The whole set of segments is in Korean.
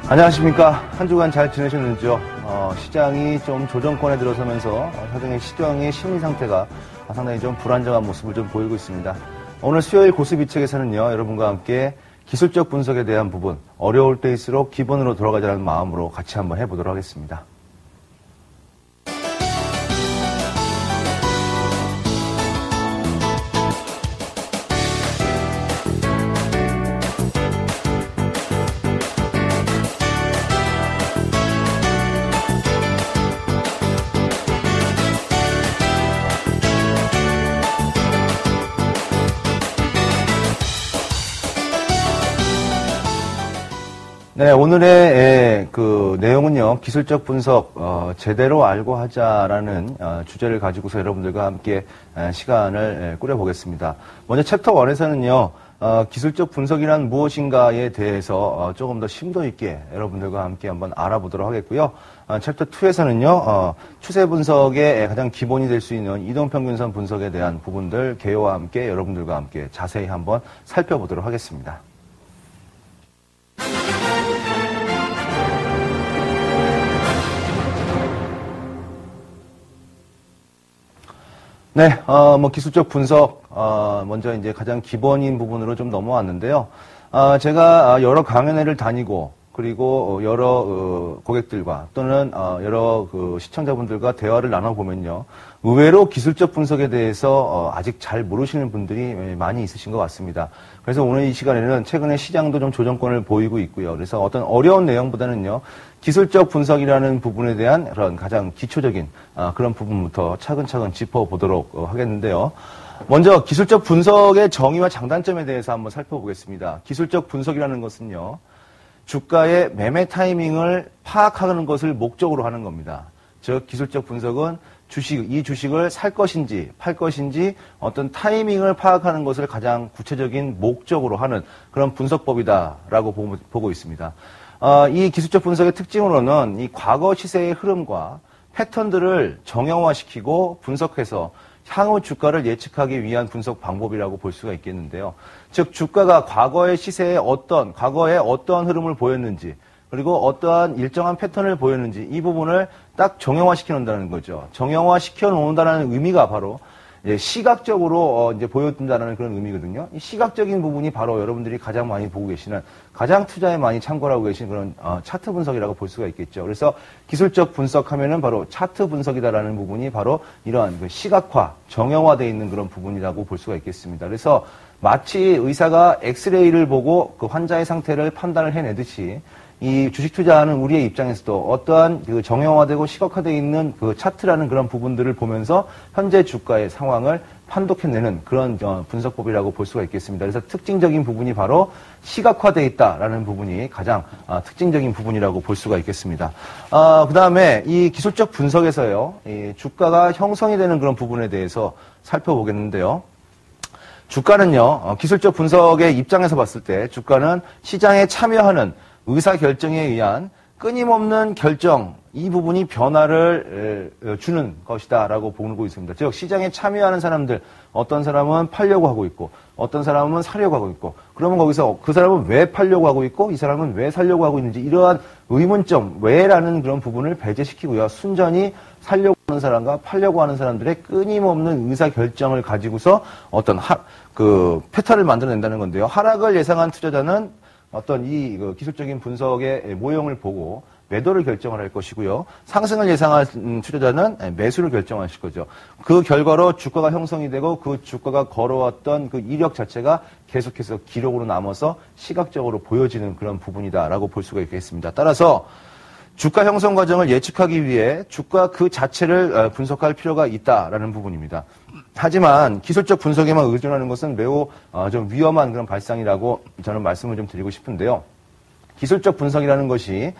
안녕하십니까. 한 주간 잘 지내셨는지요? 시장이 좀 조정권에 들어서면서 사장의 시장의 심리 상태가 상당히 좀 불안정한 모습을 좀 보이고 있습니다. 오늘 수요일 고스비책에서는요, 여러분과 함께 기술적 분석에 대한 부분, 어려울 때일수록 기본으로 돌아가자는 마음으로 같이 한번 해보도록 하겠습니다. 네, 오늘의 그 내용은요, 기술적 분석, 제대로 알고 하자라는 주제를 가지고서 여러분들과 함께 시간을 꾸려보겠습니다. 먼저 챕터 1에서는요, 기술적 분석이란 무엇인가에 대해서 조금 더 심도 있게 여러분들과 함께 한번 알아보도록 하겠고요. 챕터 2에서는요, 추세 분석의 가장 기본이 될 수 있는 이동평균선 분석에 대한 부분들 개요와 함께 여러분들과 함께 자세히 한번 살펴보도록 하겠습니다. 네, 기술적 분석, 먼저 이제 가장 기본인 부분으로 좀 넘어왔는데요. 제가 여러 강연회를 다니고, 그리고 여러 고객들과 또는 여러 그 시청자분들과 대화를 나눠보면요. 의외로 기술적 분석에 대해서 아직 잘 모르시는 분들이 많이 있으신 것 같습니다. 그래서 오늘 이 시간에는 최근에 시장도 좀 조정권을 보이고 있고요. 그래서 어떤 어려운 내용보다는요. 기술적 분석이라는 부분에 대한 그런 가장 기초적인 그런 부분부터 차근차근 짚어보도록 하겠는데요. 먼저 기술적 분석의 정의와 장단점에 대해서 한번 살펴보겠습니다. 기술적 분석이라는 것은요. 주가의 매매 타이밍을 파악하는 것을 목적으로 하는 겁니다. 즉 기술적 분석은 이 주식을 살 것인지 팔 것인지 어떤 타이밍을 파악하는 것을 가장 구체적인 목적으로 하는 그런 분석법이다라고 보고 있습니다. 이 기술적 분석의 특징으로는 이 과거 시세의 흐름과 패턴들을 정형화시키고 분석해서 향후 주가를 예측하기 위한 분석 방법이라고 볼 수가 있겠는데요. 즉 주가가 과거의 과거에 어떠한 흐름을 보였는지 그리고 어떠한 일정한 패턴을 보였는지 이 부분을 딱 정형화시켜 놓는다는 거죠. 정형화시켜 놓는다는 의미가 바로 시각적으로 이제 보여준다는 그런 의미거든요. 이 시각적인 부분이 바로 여러분들이 가장 많이 보고 계시는 가장 투자에 많이 참고를 하고 계신 그런 차트 분석이라고 볼 수가 있겠죠. 그래서 기술적 분석하면은 바로 차트 분석이다라는 부분이 바로 이러한 그 시각화, 정형화되어 있는 그런 부분이라고 볼 수가 있겠습니다. 그래서 마치 의사가 엑스레이를 보고 그 환자의 상태를 판단을 해내듯이 이 주식 투자하는 우리의 입장에서도 어떠한 그 정형화되고 시각화되어 있는 그 차트라는 그런 부분들을 보면서 현재 주가의 상황을 판독해내는 그런 분석법이라고 볼 수가 있겠습니다. 그래서 특징적인 부분이 바로 시각화되어 있다라는 부분이 가장 특징적인 부분이라고 볼 수가 있겠습니다. 그 다음에 이 기술적 분석에서요, 이 주가가 형성이 되는 그런 부분에 대해서 살펴보겠는데요. 주가는요, 기술적 분석의 입장에서 봤을 때 주가는 시장에 참여하는 의사결정에 의한 끊임없는 결정, 이 부분이 변화를 주는 것이다라고 보고 있습니다. 즉 시장에 참여하는 사람들, 어떤 사람은 팔려고 하고 있고 어떤 사람은 사려고 하고 있고 그러면 거기서 그 사람은 왜 팔려고 하고 있고 이 사람은 왜 사려고 하고 있는지 이러한 의문점, 왜라는 그런 부분을 배제시키고요. 순전히 살려고 하는 사람과 팔려고 하는 사람들의 끊임없는 의사결정을 가지고서 어떤 그 패턴을 만들어낸다는 건데요. 하락을 예상한 투자자는 어떤 이 기술적인 분석의 모형을 보고 매도를 결정을 할 것이고요. 상승을 예상한 투자자는 매수를 결정하실 거죠. 그 결과로 주가가 형성이 되고 그 주가가 걸어왔던 그 이력 자체가 계속해서 기록으로 남아서 시각적으로 보여지는 그런 부분이다라고 볼 수가 있겠습니다. 따라서 주가 형성 과정을 예측하기 위해 주가 그 자체를 분석할 필요가 있다라는 부분입니다. 하지만 기술적 분석에만 의존하는 것은 매우 좀 위험한 그런 발상이라고 저는 말씀을 좀 드리고 싶은데요. 기술적 분석이라는 것이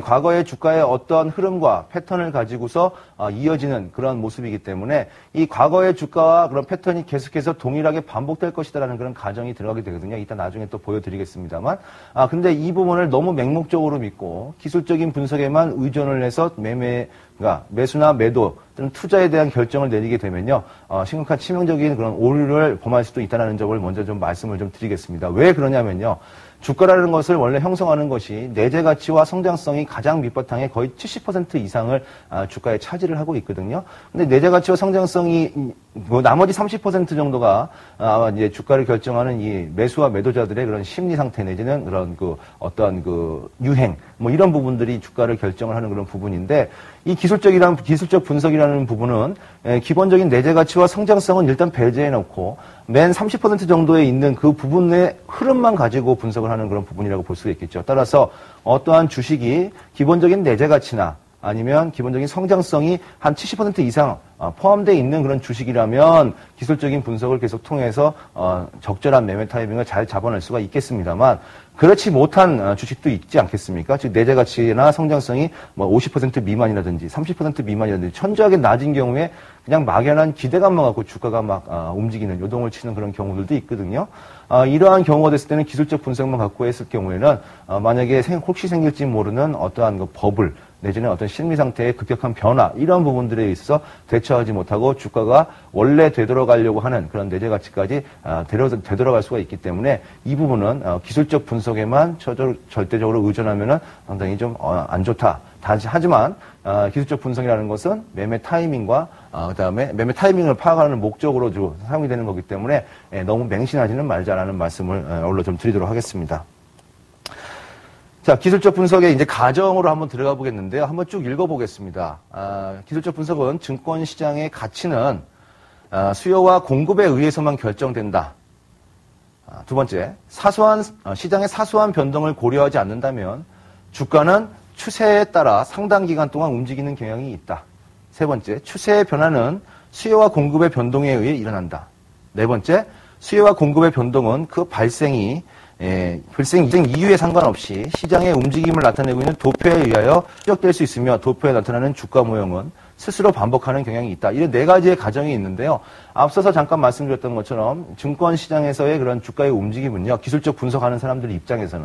과거의 주가의 어떤 흐름과 패턴을 가지고서 이어지는 그런 모습이기 때문에 이 과거의 주가와 그런 패턴이 계속해서 동일하게 반복될 것이다라는 그런 가정이 들어가게 되거든요. 이따 나중에 또 보여드리겠습니다만. 근데 이 부분을 너무 맹목적으로 믿고 기술적인 분석에만 의존을 해서 그러니까 매수나 매도 또는 투자에 대한 결정을 내리게 되면요, 심각한 치명적인 그런 오류를 범할 수도 있다는 점을 먼저 좀 말씀을 좀 드리겠습니다. 왜 그러냐면요. 주가라는 것을 원래 형성하는 것이 내재 가치와 성장성이 가장 밑바탕에 거의 70% 이상을 주가에 차지를 하고 있거든요. 근데 내재 가치와 성장성이 뭐 나머지 30% 정도가 이제 주가를 결정하는 이 매수와 매도자들의 그런 심리 상태 내지는 그런 그 어떤 그 유행 뭐 이런 부분들이 주가를 결정을 하는 그런 부분인데 이 기술적 분석이라는 부분은 기본적인 내재 가치와 성장성은 일단 배제해 놓고 맨 30% 정도에 있는 그 부분의 흐름만 가지고 분석을 하는 그런 부분이라고 볼 수가 있겠죠. 따라서 어떠한 주식이 기본적인 내재 가치나 아니면 기본적인 성장성이 한 70% 이상 포함되어 있는 그런 주식이라면 기술적인 분석을 계속 통해서 적절한 매매 타이밍을 잘 잡아낼 수가 있겠습니다만 그렇지 못한 주식도 있지 않겠습니까? 즉 내재 가치나 성장성이 뭐 50% 미만이라든지 30% 미만이라든지 천저하게 낮은 경우에 그냥 막연한 기대감만 갖고 주가가 막 움직이는 요동을 치는 그런 경우들도 있거든요. 이러한 경우가 됐을 때는 기술적 분석만 갖고 했을 경우에는 만약에 혹시 생길지 모르는 어떠한 그 버블 내지는 어떤 심리 상태의 급격한 변화 이런 부분들에 있어서 대처하지 못하고 주가가 원래 되돌아가려고 하는 그런 내재 가치까지 되돌아갈 수가 있기 때문에 이 부분은 기술적 분석에만 절대적으로 의존하면은 상당히 좀 안 좋다. 하지만 기술적 분석이라는 것은 매매 타이밍과 그다음에 매매 타이밍을 파악하는 목적으로 사용이 되는 거기 때문에 너무 맹신하지는 말자라는 말씀을 오늘 좀 드리도록 하겠습니다. 자, 기술적 분석의 이제 가정으로 한번 들어가 보겠는데요. 한번 쭉 읽어보겠습니다. 기술적 분석은 증권 시장의 가치는 수요와 공급에 의해서만 결정된다. 두 번째, 시장의 사소한 변동을 고려하지 않는다면 주가는 추세에 따라 상당 기간 동안 움직이는 경향이 있다. 세 번째, 추세의 변화는 수요와 공급의 변동에 의해 일어난다. 네 번째, 수요와 공급의 변동은 그 발생 이유에 상관없이 시장의 움직임을 나타내고 있는 도표에 의하여 추적될 수 있으며 도표에 나타나는 주가 모형은 스스로 반복하는 경향이 있다. 이런 네 가지의 가정이 있는데요. 앞서서 잠깐 말씀드렸던 것처럼 증권 시장에서의 그런 주가의 움직임은요. 기술적 분석하는 사람들 입장에서는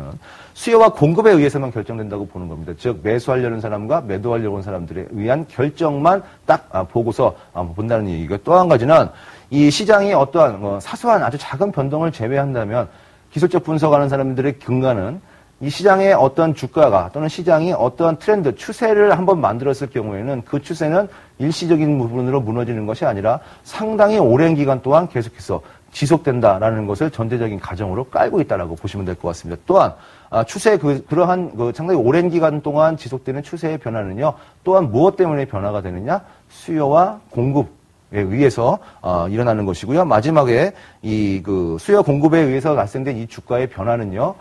수요와 공급에 의해서만 결정된다고 보는 겁니다. 즉 매수하려는 사람과 매도하려고 하는 사람들에 의한 결정만 딱 보고서 본다는 얘기고 또 한 가지는 이 시장이 어떠한 사소한 아주 작은 변동을 제외한다면 기술적 분석하는 사람들의 근간은 이 시장의 어떤 주가가 또는 시장이 어떠한 트렌드, 추세를 한번 만들었을 경우에는 그 추세는 일시적인 부분으로 무너지는 것이 아니라 상당히 오랜 기간 동안 계속해서 지속된다라는 것을 전제적인 가정으로 깔고 있다라고 보시면 될 것 같습니다. 또한 그러한 상당히 오랜 기간 동안 지속되는 추세의 변화는요. 또한 무엇 때문에 변화가 되느냐? 수요와 공급 에 의해서 일어나는 것이고요. 마지막에 이 수요 공급에 의해서 발생된 이 주가의 변화는요.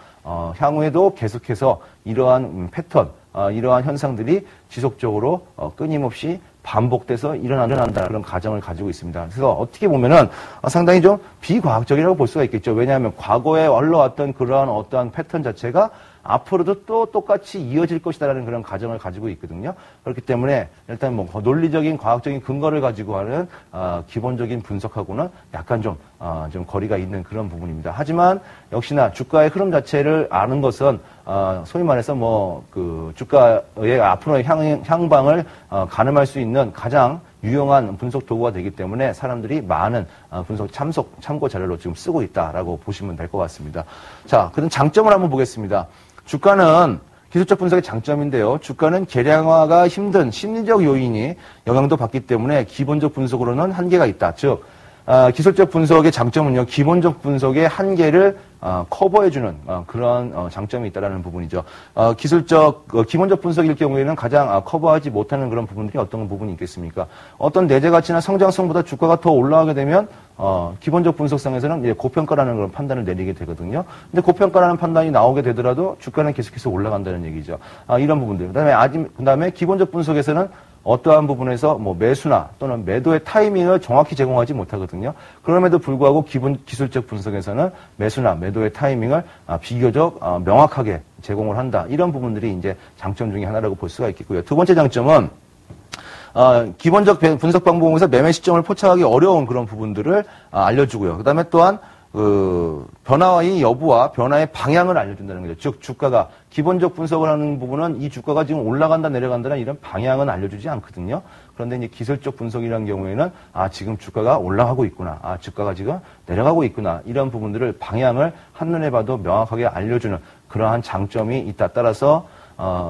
향후에도 계속해서 이러한 패턴, 이러한 현상들이 지속적으로 끊임없이 반복돼서 일어난다 그런 가정을 가지고 있습니다. 그래서 어떻게 보면은 상당히 좀 비과학적이라고 볼 수가 있겠죠. 왜냐하면 과거에 흘러왔던 그러한 어떠한 패턴 자체가 앞으로도 또 똑같이 이어질 것이다라는 그런 가정을 가지고 있거든요. 그렇기 때문에 일단 뭐 논리적인 과학적인 근거를 가지고 하는 기본적인 분석하고는 약간 좀 거리가 있는 그런 부분입니다. 하지만 역시나 주가의 흐름 자체를 아는 것은 소위 말해서 주가의 앞으로의 향방을 가늠할 수 있는 가장 유용한 분석 도구가 되기 때문에 사람들이 많은 분석 참고 자료로 지금 쓰고 있다라고 보시면 될 것 같습니다. 자, 그럼 장점을 한번 보겠습니다. 주가는 기술적 분석의 장점인데요. 주가는 계량화가 힘든 심리적 요인이 영향도 받기 때문에 기본적 분석으로는 한계가 있다. 즉 기술적 분석의 장점은요. 기본적 분석의 한계를 커버해주는 그런 장점이 있다는 부분이죠. 기본적 분석일 경우에는 가장 커버하지 못하는 그런 부분들이 어떤 부분이 있겠습니까? 어떤 내재 가치나 성장성보다 주가가 더 올라가게 되면 기본적 분석상에서는 이제 고평가라는 그런 판단을 내리게 되거든요. 근데 고평가라는 판단이 나오게 되더라도 주가는 계속해서 올라간다는 얘기죠. 이런 부분들. 그다음에 기본적 분석에서는 어떠한 부분에서 매수나 또는 매도의 타이밍을 정확히 제공하지 못하거든요. 그럼에도 불구하고 기술적 분석에서는 매수나 매도의 타이밍을 비교적 명확하게 제공을 한다. 이런 부분들이 이제 장점 중에 하나라고 볼 수가 있겠고요. 두 번째 장점은 기본적 분석 방법에서 매매 시점을 포착하기 어려운 그런 부분들을 알려주고요. 그다음에 또한 변화의 여부와 변화의 방향을 알려준다는 거죠. 즉 주가가 기본적 분석을 하는 부분은 이 주가가 지금 올라간다 내려간다는 이런 방향은 알려주지 않거든요. 그런데 이제 기술적 분석이라는 경우에는 지금 주가가 올라가고 있구나. 주가가 지금 내려가고 있구나. 이런 부분들을 방향을 한눈에 봐도 명확하게 알려주는 그러한 장점이 있다. 따라서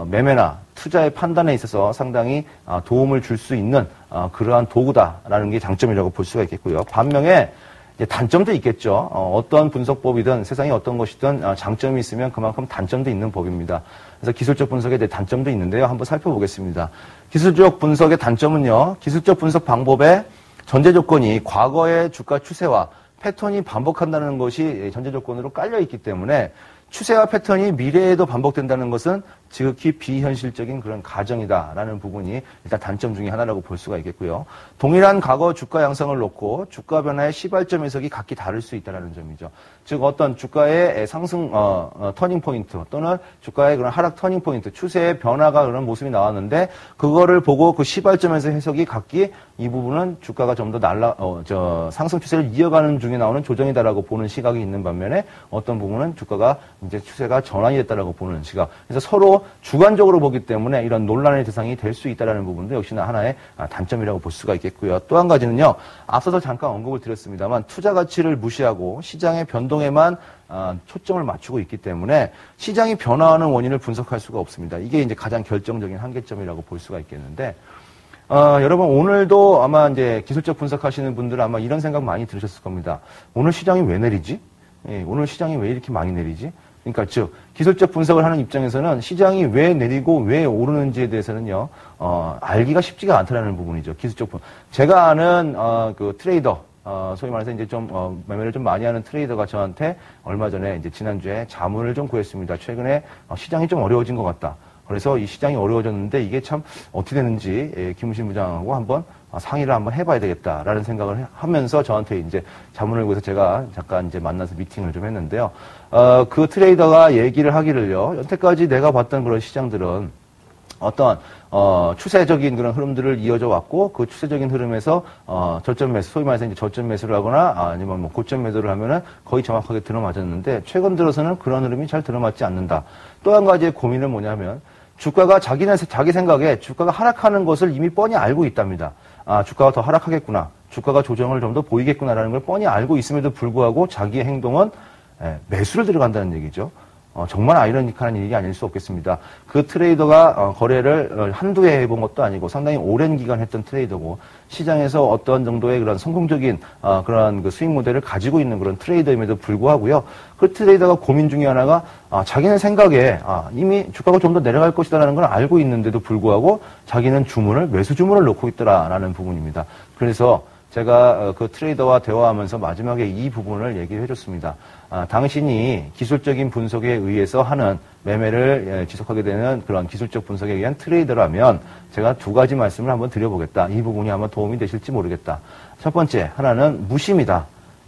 매매나 투자의 판단에 있어서 상당히 도움을 줄 수 있는 그러한 도구다라는 게 장점이라고 볼 수가 있겠고요. 반면에 이제 단점도 있겠죠. 어떤 분석법이든 세상에 어떤 것이든 장점이 있으면 그만큼 단점도 있는 법입니다. 그래서 기술적 분석에 대해 단점도 있는데요. 한번 살펴보겠습니다. 기술적 분석의 단점은요. 기술적 분석 방법의 전제 조건이 과거의 주가 추세와 패턴이 반복한다는 것이 전제 조건으로 깔려 있기 때문에 추세와 패턴이 미래에도 반복된다는 것은 지극히 비현실적인 그런 가정이다라는 부분이 일단 단점 중에 하나라고 볼 수가 있겠고요. 동일한 과거 주가 양상을 놓고 주가 변화의 시발점 해석이 각기 다를 수 있다는 점이죠. 즉 어떤 주가의 상승 터닝 포인트 또는 주가의 그런 하락 터닝 포인트 추세의 변화가 그런 모습이 나왔는데 그거를 보고 그 시발점에서 해석이 각기 이 부분은 주가가 좀 더 상승 추세를 이어가는 중에 나오는 조정이다라고 보는 시각이 있는 반면에 어떤 부분은 주가가 이제 추세가 전환이 됐다라고 보는 시각. 그래서 서로 주관적으로 보기 때문에 이런 논란의 대상이 될 수 있다는 부분도 역시나 하나의 단점이라고 볼 수가 있겠고요. 또 한 가지는요. 앞서서 잠깐 언급을 드렸습니다만 투자 가치를 무시하고 시장의 변동에만 초점을 맞추고 있기 때문에 시장이 변화하는 원인을 분석할 수가 없습니다. 이게 이제 가장 결정적인 한계점이라고 볼 수가 있겠는데 여러분 오늘도 아마 이제 기술적 분석하시는 분들은 아마 이런 생각 많이 들으셨을 겁니다. 오늘 시장이 왜 내리지? 오늘 시장이 왜 이렇게 많이 내리지? 그러니까 즉 기술적 분석을 하는 입장에서는 시장이 왜 내리고 왜 오르는지에 대해서는요 알기가 쉽지가 않다는 부분이죠. 기술적 분석. 제가 아는 그 트레이더 소위 말해서 이제 좀 매매를 좀 많이 하는 트레이더가 저한테 얼마 전에 이제 지난주에 자문을 좀 구했습니다. 최근에 시장이 좀 어려워진 것 같다. 그래서 이 시장이 어려워졌는데 이게 참 어떻게 되는지 김우신 부장하고 한번 상의를 한번 해봐야 되겠다라는 생각을 하면서 저한테 이제 자문을 구해서 제가 잠깐 이제 만나서 미팅을 좀 했는데요. 그 트레이더가 얘기를 하기를요. 여태까지 내가 봤던 그런 시장들은 어떤 추세적인 그런 흐름들을 이어져 왔고 그 추세적인 흐름에서 저점 매수, 소위 말해서 이제 저점 매수를 하거나 아니면 뭐 고점 매도를 하면은 거의 정확하게 들어맞았는데 최근 들어서는 그런 흐름이 잘 들어맞지 않는다. 또 한 가지의 고민은 뭐냐면 주가가 자기 생각에 주가가 하락하는 것을 이미 뻔히 알고 있답니다. 주가가 더 하락하겠구나. 주가가 조정을 좀 더 보이겠구나라는 걸 뻔히 알고 있음에도 불구하고 자기의 행동은 매수를 들어간다는 얘기죠. 정말 아이러니컬한 일이 아닐 수 없겠습니다. 그 트레이더가 거래를 한두 해 해본 것도 아니고 상당히 오랜 기간 했던 트레이더고 시장에서 어떤 정도의 그런 성공적인 그런 그 수익 모델을 가지고 있는 그런 트레이더임에도 불구하고요. 그 트레이더가 고민 중에 하나가 자기는 생각에 이미 주가가 좀 더 내려갈 것이다라는 걸 알고 있는데도 불구하고 자기는 매수 주문을 놓고 있더라라는 부분입니다. 그래서 제가 그 트레이더와 대화하면서 마지막에 이 부분을 얘기해 줬습니다. 당신이 기술적인 분석에 의해서 하는 매매를 지속하게 되는 그런 기술적 분석에 의한 트레이더라면 제가 두 가지 말씀을 한번 드려보겠다. 이 부분이 아마 도움이 되실지 모르겠다. 첫 번째, 하나는 무심이다.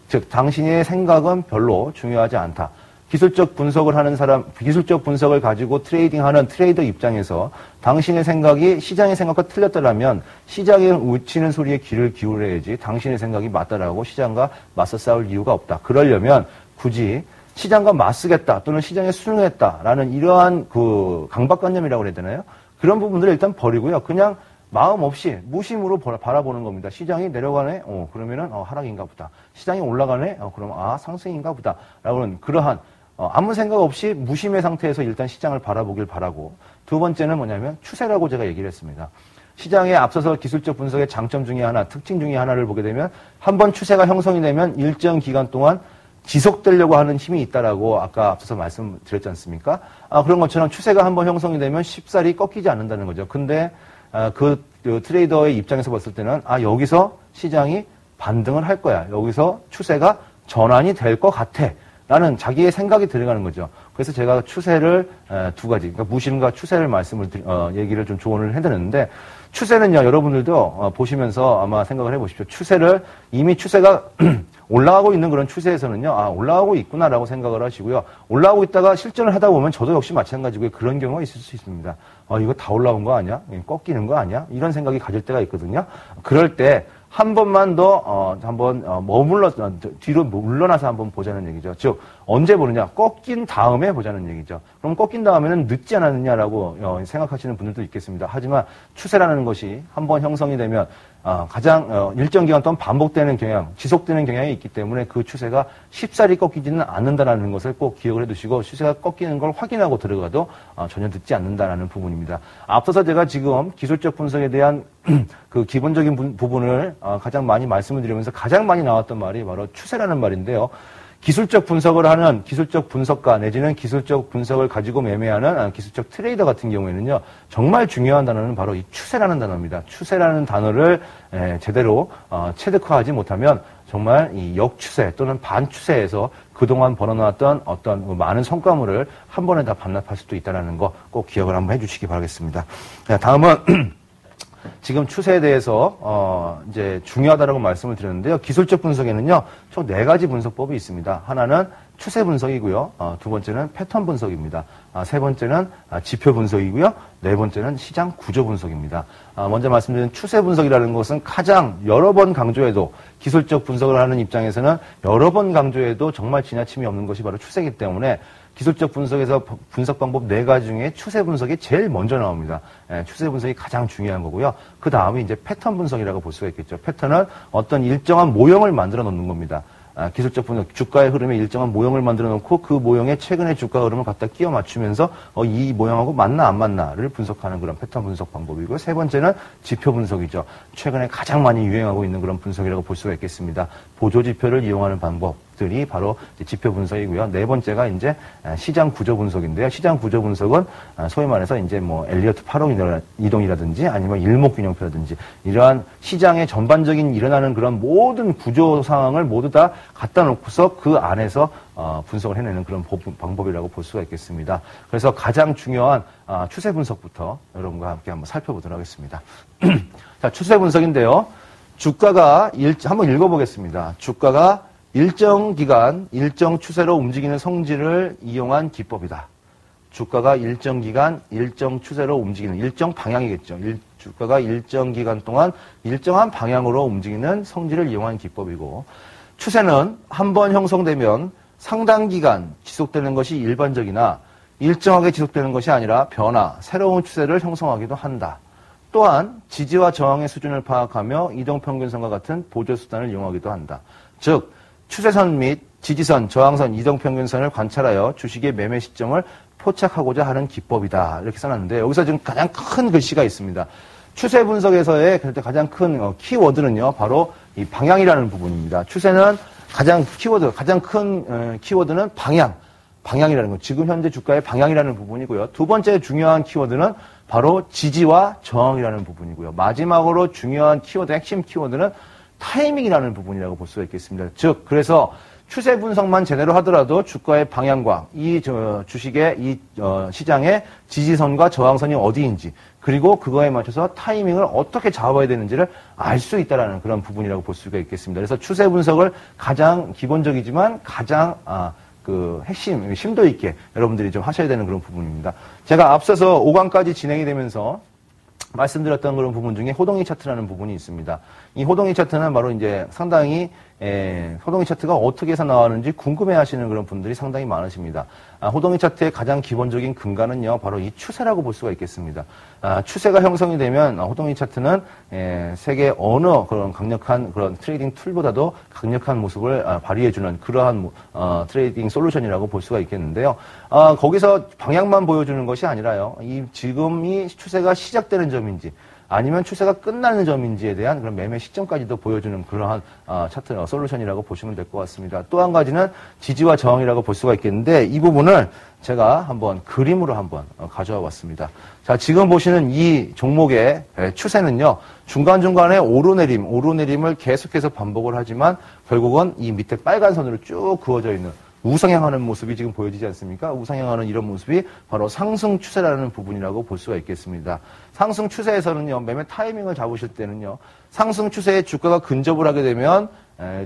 즉, 당신의 생각은 별로 중요하지 않다. 기술적 분석을 하는 사람, 기술적 분석을 가지고 트레이딩하는 트레이더 입장에서 당신의 생각이 시장의 생각과 틀렸더라면 시장에 우치는 소리에 귀를 기울여야지 당신의 생각이 맞다라고 시장과 맞서 싸울 이유가 없다. 그러려면 굳이 시장과 맞서겠다 또는 시장에 순응했다라는 이러한 그 강박관념이라고 해야 되나요? 그런 부분들을 일단 버리고요. 그냥 마음 없이 무심으로 바라보는 겁니다. 시장이 내려가네? 그러면은 하락인가 보다. 시장이 올라가네? 그럼 상승인가 보다. 라고는 그러한 아무 생각 없이 무심의 상태에서 일단 시장을 바라보길 바라고 두 번째는 뭐냐면 추세라고 제가 얘기를 했습니다. 시장에 앞서서 기술적 분석의 장점 중에 하나, 특징 중에 하나를 보게 되면 한번 추세가 형성이 되면 일정 기간 동안 지속되려고 하는 힘이 있다라고 아까 앞서서 말씀드렸지 않습니까? 그런 것처럼 추세가 한번 형성이 되면 쉽사리 꺾이지 않는다는 거죠. 근데 그 트레이더의 입장에서 봤을 때는 여기서 시장이 반등을 할 거야. 여기서 추세가 전환이 될 것 같아. 라는 자기의 생각이 들어가는 거죠. 그래서 제가 추세를 두 가지, 그러니까 무심과 추세를 얘기를 좀 조언을 해드렸는데, 추세는요, 여러분들도 보시면서 아마 생각을 해보십시오. 이미 추세가 올라가고 있는 그런 추세에서는요, 올라가고 있구나라고 생각을 하시고요. 올라가고 있다가 실전을 하다 보면 저도 역시 마찬가지고 그런 경우가 있을 수 있습니다. 이거 다 올라온 거 아니야? 꺾이는 거 아니야? 이런 생각이 가질 때가 있거든요. 그럴 때, 한 번만 더 뒤로 물러나서 한번 보자는 얘기죠. 즉 언제 보느냐? 꺾인 다음에 보자는 얘기죠. 그럼 꺾인 다음에는 늦지 않았느냐라고 생각하시는 분들도 있겠습니다. 하지만 추세라는 것이 한번 형성이 되면 가장 일정 기간 동안 반복되는 경향, 지속되는 경향이 있기 때문에 그 추세가 쉽사리 꺾이지는 않는다라는 것을 꼭 기억을 해두시고 추세가 꺾이는 걸 확인하고 들어가도 전혀 늦지 않는다라는 부분입니다. 앞서서 제가 지금 기술적 분석에 대한 그 기본적인 부분을 가장 많이 말씀을 드리면서 가장 많이 나왔던 말이 바로 추세라는 말인데요. 기술적 분석을 하는 기술적 분석가 내지는 기술적 분석을 가지고 매매하는 기술적 트레이더 같은 경우에는요, 정말 중요한 단어는 바로 이 추세라는 단어입니다. 추세라는 단어를 제대로 체득화하지 못하면 정말 이 역추세 또는 반추세에서 그동안 벌어놨던 어떤 많은 성과물을 한 번에 다 반납할 수도 있다는 거 꼭 기억을 한번 해주시기 바라겠습니다. 다음은 지금 추세에 대해서 이제 중요하다라고 말씀을 드렸는데요. 기술적 분석에는요, 총 4가지 분석법이 있습니다. 하나는 추세 분석이고요. 두 번째는 패턴 분석입니다. 세 번째는 지표 분석이고요. 네 번째는 시장 구조 분석입니다. 먼저 말씀드린 추세 분석이라는 것은 가장 여러 번 강조해도 기술적 분석을 하는 입장에서는 여러 번 강조해도 정말 지나침이 없는 것이 바로 추세이기 때문에 기술적 분석에서 분석 방법 4가지 중에 추세 분석이 제일 먼저 나옵니다. 추세 분석이 가장 중요한 거고요. 그 다음에 이제 패턴 분석이라고 볼 수가 있겠죠. 패턴은 어떤 일정한 모형을 만들어 놓는 겁니다. 기술적 분석, 주가의 흐름에 일정한 모형을 만들어 놓고 그 모형에 최근의 주가 흐름을 갖다 끼워 맞추면서 이 모형하고 맞나 안 맞나를 분석하는 그런 패턴 분석 방법이고요. 세 번째는 지표 분석이죠. 최근에 가장 많이 유행하고 있는 그런 분석이라고 볼 수가 있겠습니다. 보조 지표를 이용하는 방법들이 바로 지표 분석이고요. 네 번째가 이제 시장 구조 분석인데요. 시장 구조 분석은 소위 말해서 이제 뭐 엘리어트 파동 이동이라든지 아니면 일목균형표라든지 이러한 시장의 전반적인 일어나는 그런 모든 구조 상황을 모두 다 갖다 놓고서 그 안에서 분석을 해내는 그런 방법이라고 볼 수가 있겠습니다. 그래서 가장 중요한 추세 분석부터 여러분과 함께 한번 살펴보도록 하겠습니다. 자, 추세 분석인데요. 주가가 한번 읽어보겠습니다. 주가가 일정 기간, 일정 추세로 움직이는 성질을 이용한 기법이다. 주가가 일정 기간, 일정 추세로 움직이는 일정 방향이겠죠. 주가가 일정 기간 동안 일정한 방향으로 움직이는 성질을 이용한 기법이고, 추세는 한번 형성되면 상당 기간 지속되는 것이 일반적이나 일정하게 지속되는 것이 아니라 변화, 새로운 추세를 형성하기도 한다. 또한 지지와 저항의 수준을 파악하며 이동평균선과 같은 보조수단을 이용하기도 한다. 즉, 추세선 및 지지선, 저항선, 이동평균선을 관찰하여 주식의 매매 시점을 포착하고자 하는 기법이다. 이렇게 써놨는데 여기서 지금 가장 큰 글씨가 있습니다. 추세 분석에서의 가장 큰 키워드는요, 바로 이 방향이라는 부분입니다. 추세는 가장 큰 키워드는 방향이라는 것. 지금 현재 주가의 방향이라는 부분이고요. 두 번째 중요한 키워드는 바로 지지와 저항이라는 부분이고요. 마지막으로 중요한 키워드, 핵심 키워드는 타이밍이라는 부분이라고 볼 수가 있겠습니다. 즉, 그래서 추세 분석만 제대로 하더라도 주가의 방향과 주식의 시장의 지지선과 저항선이 어디인지, 그리고 그거에 맞춰서 타이밍을 어떻게 잡아야 되는지를 알 수 있다는 그런 부분이라고 볼 수가 있겠습니다. 그래서 추세 분석을 가장 기본적이지만 가장 핵심, 심도 있게 여러분들이 좀 하셔야 되는 그런 부분입니다. 제가 앞서서 5강까지 진행이 되면서 말씀드렸던 그런 부분 중에 호동이 차트라는 부분이 있습니다. 이 호동이 차트는 바로 이제 상당히 호동이 차트가 어떻게 해서 나왔는지 궁금해 하시는 그런 분들이 상당히 많으십니다. 호동이 차트의 가장 기본적인 근간은요, 바로 이 추세라고 볼 수가 있겠습니다. 추세가 형성이 되면 호동이 차트는 세계 어느 그런 강력한 그런 트레이딩 툴보다도 강력한 모습을 발휘해주는 그러한 트레이딩 솔루션이라고 볼 수가 있겠는데요. 거기서 방향만 보여주는 것이 아니라요, 지금 이 추세가 시작되는 점인지 아니면 추세가 끝나는 점인지에 대한 그런 매매 시점까지도 보여주는 그러한 차트 솔루션이라고 보시면 될 것 같습니다. 또 한 가지는 지지와 저항이라고 볼 수가 있겠는데 이 부분을 제가 한번 그림으로 한번 가져와 봤습니다. 자, 지금 보시는 이 종목의 추세는요, 중간중간에 오르내림을 계속해서 반복을 하지만 결국은 이 밑에 빨간 선으로 쭉 그어져 있는 우상향하는 모습이 지금 보여지지 않습니까? 우상향하는 이런 모습이 바로 상승 추세라는 부분이라고 볼 수가 있겠습니다. 상승 추세에서는요, 매매 타이밍을 잡으실 때는요, 상승 추세에 주가가 근접을 하게 되면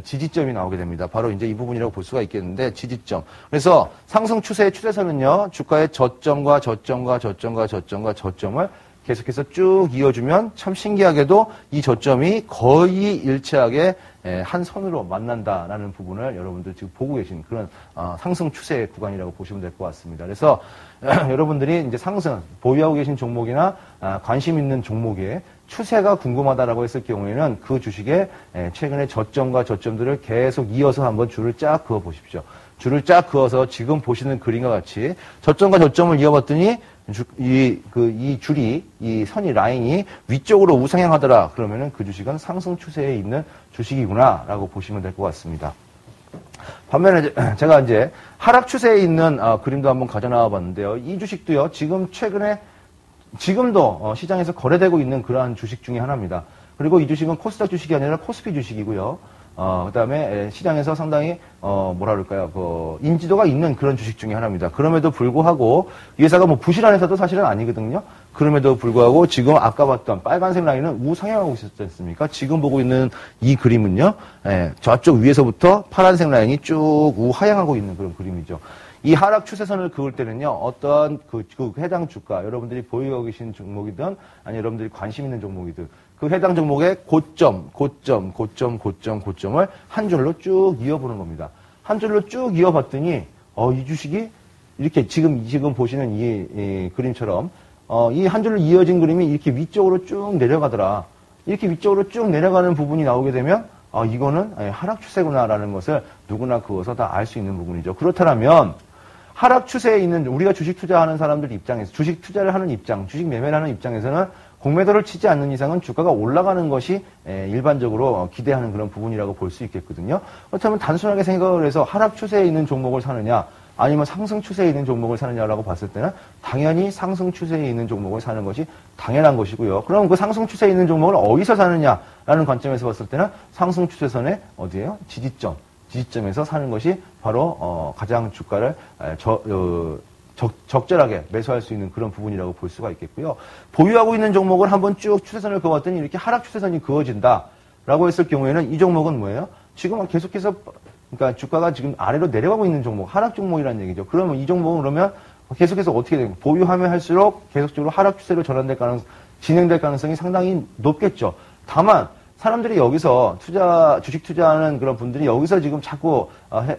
지지점이 나오게 됩니다. 바로 이제 이 부분이라고 볼 수가 있겠는데, 지지점. 그래서 상승 추세의 추세선은요, 주가의 저점과 저점과 저점과 저점과 저점을 계속해서 쭉 이어주면 참 신기하게도 이 저점이 거의 일치하게 한 선으로 만난다라는 부분을 여러분들 지금 보고 계신 그런 상승 추세 구간이라고 보시면 될 것 같습니다. 그래서 여러분들이 이제 상승, 보유하고 계신 종목이나 관심 있는 종목의 추세가 궁금하다라고 했을 경우에는 그 주식의 최근에 저점과 저점들을 계속 이어서 한번 줄을 쫙 그어 보십시오. 줄을 쫙 그어서 지금 보시는 그림과 같이 저점과 저점을 이어봤더니 이 줄이, 이 선이, 라인이 위쪽으로 우상향하더라. 그러면은 그 주식은 상승 추세에 있는 주식이구나. 라고 보시면 될 것 같습니다. 반면에 제가 이제 하락 추세에 있는 그림도 한번 가져 나와 봤는데요. 이 주식도요, 지금도 시장에서 거래되고 있는 그러한 주식 중에 하나입니다. 그리고 이 주식은 코스닥 주식이 아니라 코스피 주식이고요. 그 다음에 시장에서 상당히, 인지도가 있는 그런 주식 중에 하나입니다. 그럼에도 불구하고, 이 회사가 뭐 부실한 회사도 사실은 아니거든요. 그럼에도 불구하고 지금 아까 봤던 빨간색 라인은 우상향하고 있었지 않습니까? 지금 보고 있는 이 그림은요, 저쪽 위에서부터 파란색 라인이 쭉 우하향하고 있는 그런 그림이죠. 이 하락 추세선을 그을 때는요, 어떠한 그 해당 주가, 여러분들이 보유하고 계신 종목이든, 아니 여러분들이 관심 있는 종목이든, 그 해당 종목의 고점을 한 줄로 쭉 이어보는 겁니다. 한 줄로 쭉 이어봤더니, 이 주식이 이렇게 지금 보시는 이 그림처럼, 이 한 줄로 이어진 그림이 이렇게 위쪽으로 쭉 내려가더라. 이렇게 위쪽으로 쭉 내려가는 부분이 나오게 되면, 이거는 하락 추세구나라는 것을 누구나 그어서 다 알 수 있는 부분이죠. 그렇다면, 하락 추세에 있는 우리가 주식 투자하는 사람들 입장에서, 주식 투자를 하는 입장, 주식 매매를 하는 입장에서는 공매도를 치지 않는 이상은 주가가 올라가는 것이 일반적으로 기대하는 그런 부분이라고 볼 수 있겠거든요. 그렇다면 단순하게 생각을 해서 하락 추세에 있는 종목을 사느냐, 아니면 상승 추세에 있는 종목을 사느냐라고 봤을 때는 당연히 상승 추세에 있는 종목을 사는 것이 당연한 것이고요. 그럼 그 상승 추세에 있는 종목을 어디서 사느냐라는 관점에서 봤을 때는 상승 추세선의 어디예요? 지지점에서 사는 것이 바로 가장 주가를 적절하게 매수할 수 있는 그런 부분이라고 볼 수가 있겠고요. 보유하고 있는 종목을 한번 쭉 추세선을 그어봤더니 이렇게 하락 추세선이 그어진다라고 했을 경우에는 이 종목은 뭐예요? 지금 계속해서 그러니까 주가가 지금 아래로 내려가고 있는 종목, 하락 종목이라는 얘기죠. 그러면 이 종목은 그러면 계속해서 어떻게 되고 보유하면 할수록 계속적으로 하락 추세로 진행될 가능성이 상당히 높겠죠. 다만 사람들이 여기서 주식 투자하는 그런 분들이 여기서 지금 자꾸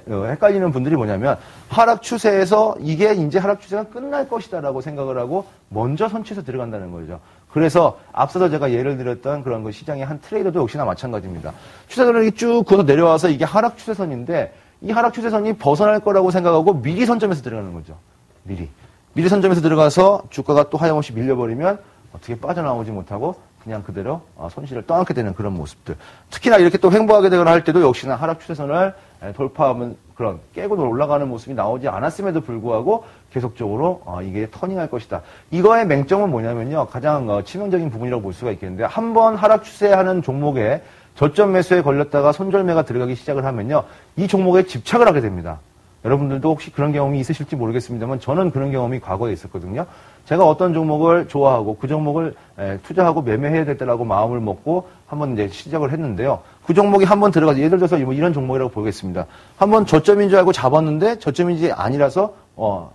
헷갈리는 분들이 뭐냐면 하락 추세에서 이게 이제 하락 추세가 끝날 것이다라고 생각을 하고 먼저 선취해서 들어간다는 거죠. 그래서 앞서서 제가 예를 들었던 그런 거 시장의 한 트레이더도 역시나 마찬가지입니다. 추세선을 쭉 그어서 내려와서 이게 하락 추세선인데 이 하락 추세선이 벗어날 거라고 생각하고 미리 선점해서 들어가는 거죠. 미리 선점해서 들어가서 주가가 또 하염없이 밀려버리면 어떻게 빠져나오지 못하고 그냥 그대로 손실을 떠안게 되는 그런 모습들. 특히나 이렇게 또 횡보하게 되거나 할 때도 역시나 하락 추세선을 돌파하면 그런 깨고 올라가는 모습이 나오지 않았음에도 불구하고 계속적으로 이게 터닝할 것이다. 이거의 맹점은 뭐냐면요. 가장 치명적인 부분이라고 볼 수가 있겠는데 한번 하락 추세하는 종목에 저점 매수에 걸렸다가 손절매가 들어가기 시작을 하면요. 이 종목에 집착을 하게 됩니다. 여러분들도 혹시 그런 경험이 있으실지 모르겠습니다만 저는 그런 경험이 과거에 있었거든요. 제가 어떤 종목을 좋아하고 그 종목을 투자하고 매매해야 되겠다라고 마음을 먹고 한번 이제 시작을 했는데요. 그 종목이 한번 들어가서 예를 들어서 이런 종목이라고 보겠습니다. 한번 저점인 줄 알고 잡았는데 저점인지 아니라서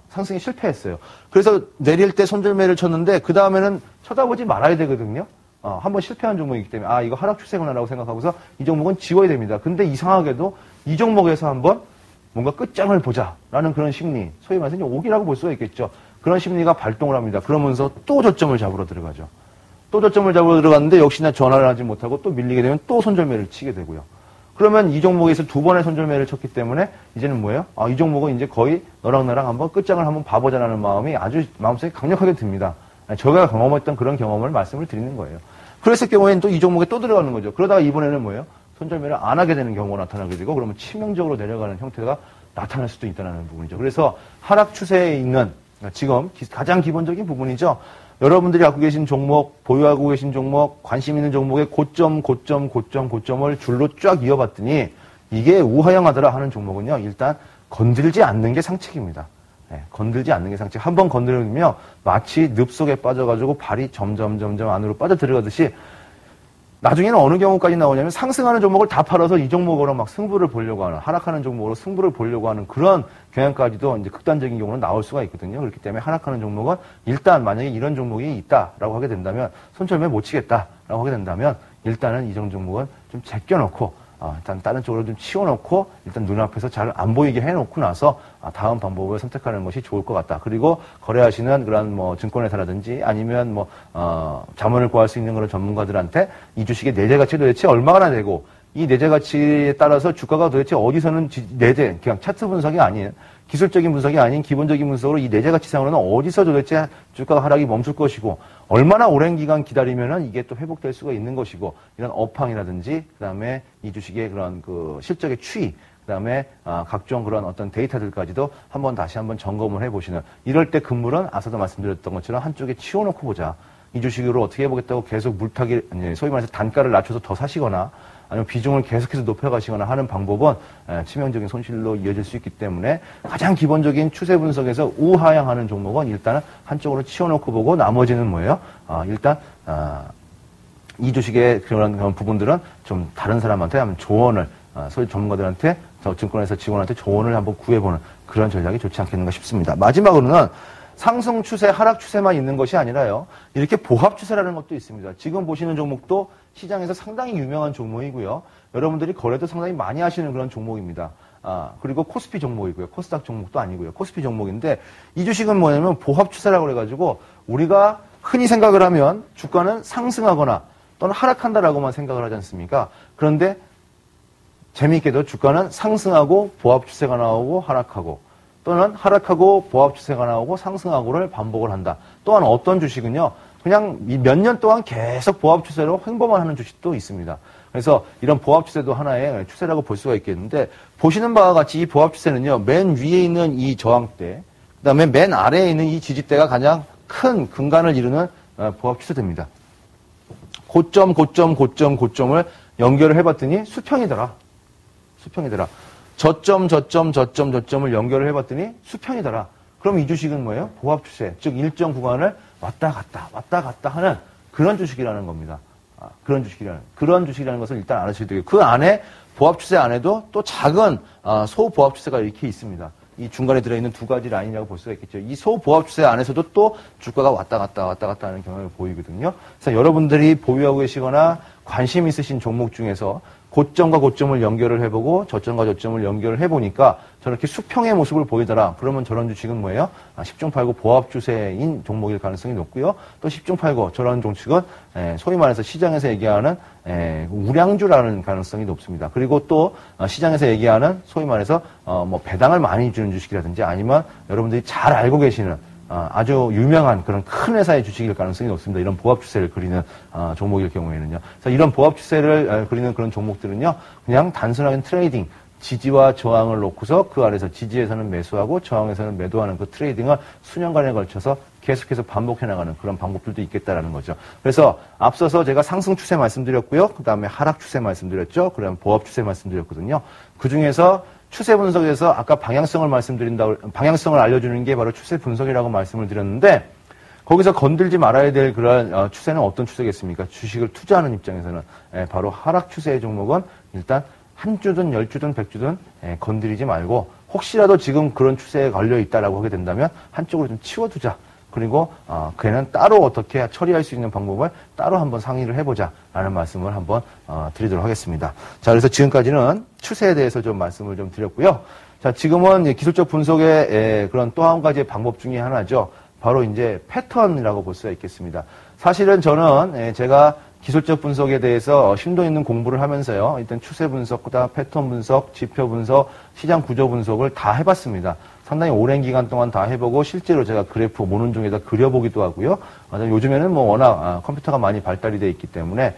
상승에 실패했어요. 그래서 내릴 때 손절매를 쳤는데 그 다음에는 쳐다보지 말아야 되거든요. 한번 실패한 종목이기 때문에 이거 하락 추세구나라고 생각하고서 이 종목은 지워야 됩니다. 근데 이상하게도 이 종목에서 한번 뭔가 끝장을 보자라는 그런 심리, 소위 말해서 오기라고 볼 수가 있겠죠. 그런 심리가 발동을 합니다. 그러면서 또 저점을 잡으러 들어가죠. 또 저점을 잡으러 들어갔는데 역시나 전환을 하지 못하고 또 밀리게 되면 또 손절매를 치게 되고요. 그러면 이 종목에서 두 번의 손절매를 쳤기 때문에 이제는 뭐예요? 이 종목은 이제 거의 너랑 나랑 한번 끝장을 한번 봐보자라는 마음이 아주 마음속에 강력하게 듭니다. 제가 경험했던 그런 경험을 말씀을 드리는 거예요. 그랬을 경우에는 또 이 종목에 또 들어가는 거죠. 그러다가 이번에는 뭐예요? 손절매를 안 하게 되는 경우가 나타나게 되고 그러면 치명적으로 내려가는 형태가 나타날 수도 있다는 부분이죠. 그래서 하락 추세에 있는 지금 가장 기본적인 부분이죠. 여러분들이 갖고 계신 종목, 보유하고 계신 종목, 관심 있는 종목의 고점을 줄로 쫙 이어봤더니 이게 우하향하더라 하는 종목은요. 일단 건들지 않는 게 상책입니다. 건들지 않는 게 상책. 한번 건드리면 마치 늪 속에 빠져가지고 발이 점점 안으로 빠져들어가듯이 나중에는 어느 경우까지 나오냐면 상승하는 종목을 다 팔아서 이 종목으로 막 승부를 보려고 하는, 하락하는 종목으로 승부를 보려고 하는 그런 경향까지도 이제 극단적인 경우는 나올 수가 있거든요. 그렇기 때문에 하락하는 종목은 일단 만약에 이런 종목이 있다라고 하게 된다면, 손절매 못 치겠다라고 하게 된다면 일단은 이런 종목은 좀 제껴놓고 일단 다른 쪽으로 좀 치워놓고 일단 눈앞에서 잘 안 보이게 해놓고 나서 다음 방법을 선택하는 것이 좋을 것 같다. 그리고 거래하시는 그런 뭐 증권회사라든지 아니면 뭐 자문을 구할 수 있는 그런 전문가들한테 이 주식의 내재 가치 도대체 얼마나 되고 이 내재 가치에 따라서 주가가 도대체 어디서는 내재, 그냥 차트 분석이 아닌 기술적인 분석이 아닌 기본적인 분석으로 이 내재 가치상으로는 어디서 도대체 주가 하락이 멈출 것이고 얼마나 오랜 기간 기다리면은 이게 또 회복될 수가 있는 것이고 이런 업황이라든지 그다음에 이 주식의 그런 그 실적의 추이 그다음에 각종 그런 어떤 데이터들까지도 다시 한번 점검을 해보시는 이럴 때 금물은 앞서도 말씀드렸던 것처럼 한쪽에 치워놓고 보자. 이 주식으로 어떻게 해보겠다고 계속 물타기 소위 말해서 단가를 낮춰서 더 사시거나 아니면 비중을 계속해서 높여가시거나 하는 방법은 치명적인 손실로 이어질 수 있기 때문에 가장 기본적인 추세 분석에서 우하향하는 종목은 일단은 한쪽으로 치워놓고 보고 나머지는 뭐예요? 일단 이 주식의 그런 부분들은 좀 다른 사람한테 하면 조언을 소위 전문가들한테 증권회사 직원한테 조언을 한번 구해보는 그런 전략이 좋지 않겠는가 싶습니다. 마지막으로는 상승 추세, 하락 추세만 있는 것이 아니라요. 이렇게 보합 추세라는 것도 있습니다. 지금 보시는 종목도 시장에서 상당히 유명한 종목이고요. 여러분들이 거래도 상당히 많이 하시는 그런 종목입니다. 그리고 코스피 종목이고요. 코스닥 종목도 아니고요. 코스피 종목인데 이 주식은 뭐냐면 보합 추세라고 그래가지고 우리가 흔히 생각을 하면 주가는 상승하거나 또는 하락한다라고만 생각을 하지 않습니까? 그런데 재미있게도 주가는 상승하고 보합 추세가 나오고 하락하고 또는 하락하고 보합 추세가 나오고 상승하고를 반복을 한다. 또한 어떤 주식은요. 그냥 몇 년 동안 계속 보합 추세로 횡보만 하는 주식도 있습니다. 그래서 이런 보합 추세도 하나의 추세라고 볼 수가 있겠는데 보시는 바와 같이 이 보합 추세는요. 맨 위에 있는 이 저항대 그다음에 맨 아래에 있는 이 지지대가 가장 큰 근간을 이루는 보합 추세됩니다. 고점을 연결을 해봤더니 수평이더라. 저점을 연결을 해봤더니 수평이더라. 그럼 이 주식은 뭐예요? 보합 추세, 즉 일정 구간을 왔다 갔다 하는 그런 주식이라는 겁니다. 그런 주식이라는 것을 일단 알아주셔야 되고요. 그 안에 보합 추세 안에도 또 작은 소보합 추세가 이렇게 있습니다. 이 중간에 들어있는 두 가지 라인이라고 볼 수가 있겠죠. 이 소보합 추세 안에서도 또 주가가 왔다 갔다 하는 경향을 보이거든요. 그래서 여러분들이 보유하고 계시거나 관심 있으신 종목 중에서 고점과 고점을 연결을 해보고 저점과 저점을 연결을 해보니까 저렇게 수평의 모습을 보이더라. 그러면 저런 주식은 뭐예요? 10중 8구 보합 추세인 종목일 가능성이 높고요. 또 10중 8구 저런 종식은 소위 말해서 시장에서 얘기하는 우량주라는 가능성이 높습니다. 그리고 또 시장에서 얘기하는 소위 말해서 뭐 배당을 많이 주는 주식이라든지 아니면 여러분들이 잘 알고 계시는 아주 유명한 그런 큰 회사의 주식일 가능성이 높습니다. 이런 보합 추세를 그리는 종목일 경우에는요. 그래서 이런 보합 추세를 그리는 그런 종목들은요. 그냥 단순하게 트레이딩, 지지와 저항을 놓고서 그 아래서 지지에서는 매수하고 저항에서는 매도하는 그 트레이딩을 수년간에 걸쳐서 계속해서 반복해 나가는 그런 방법들도 있겠다라는 거죠. 그래서 앞서서 제가 상승 추세 말씀드렸고요. 그 다음에 하락 추세 말씀드렸죠. 그다음 보합 추세 말씀드렸거든요. 그 중에서 추세 분석에서 아까 방향성을 알려주는 게 바로 추세 분석이라고 말씀을 드렸는데 거기서 건들지 말아야 될 그런 추세는 어떤 추세겠습니까? 주식을 투자하는 입장에서는 바로 하락 추세의 종목은 일단 한 주든 10주든 100주든 건드리지 말고 혹시라도 지금 그런 추세에 걸려 있다라고 하게 된다면 한쪽으로 좀 치워두자. 그리고 걔는 따로 어떻게 처리할 수 있는 방법을 따로 한번 상의를 해보자 라는 말씀을 한번 드리도록 하겠습니다. 자, 그래서 지금까지는 추세에 대해서 좀 말씀을 좀 드렸고요. 자, 지금은 기술적 분석의 그런 또 한 가지의 방법 중에 하나죠. 바로 이제 패턴이라고 볼 수가 있겠습니다. 사실은 저는 제가 기술적 분석에 대해서 심도 있는 공부를 하면서요. 일단 추세 분석보다 패턴 분석, 지표 분석, 시장 구조 분석을 다 해봤습니다. 상당히 오랜 기간 동안 다 해보고 실제로 제가 그래프 모논종에다 그려보기도 하고요. 요즘에는 뭐 워낙 컴퓨터가 많이 발달이 돼 있기 때문에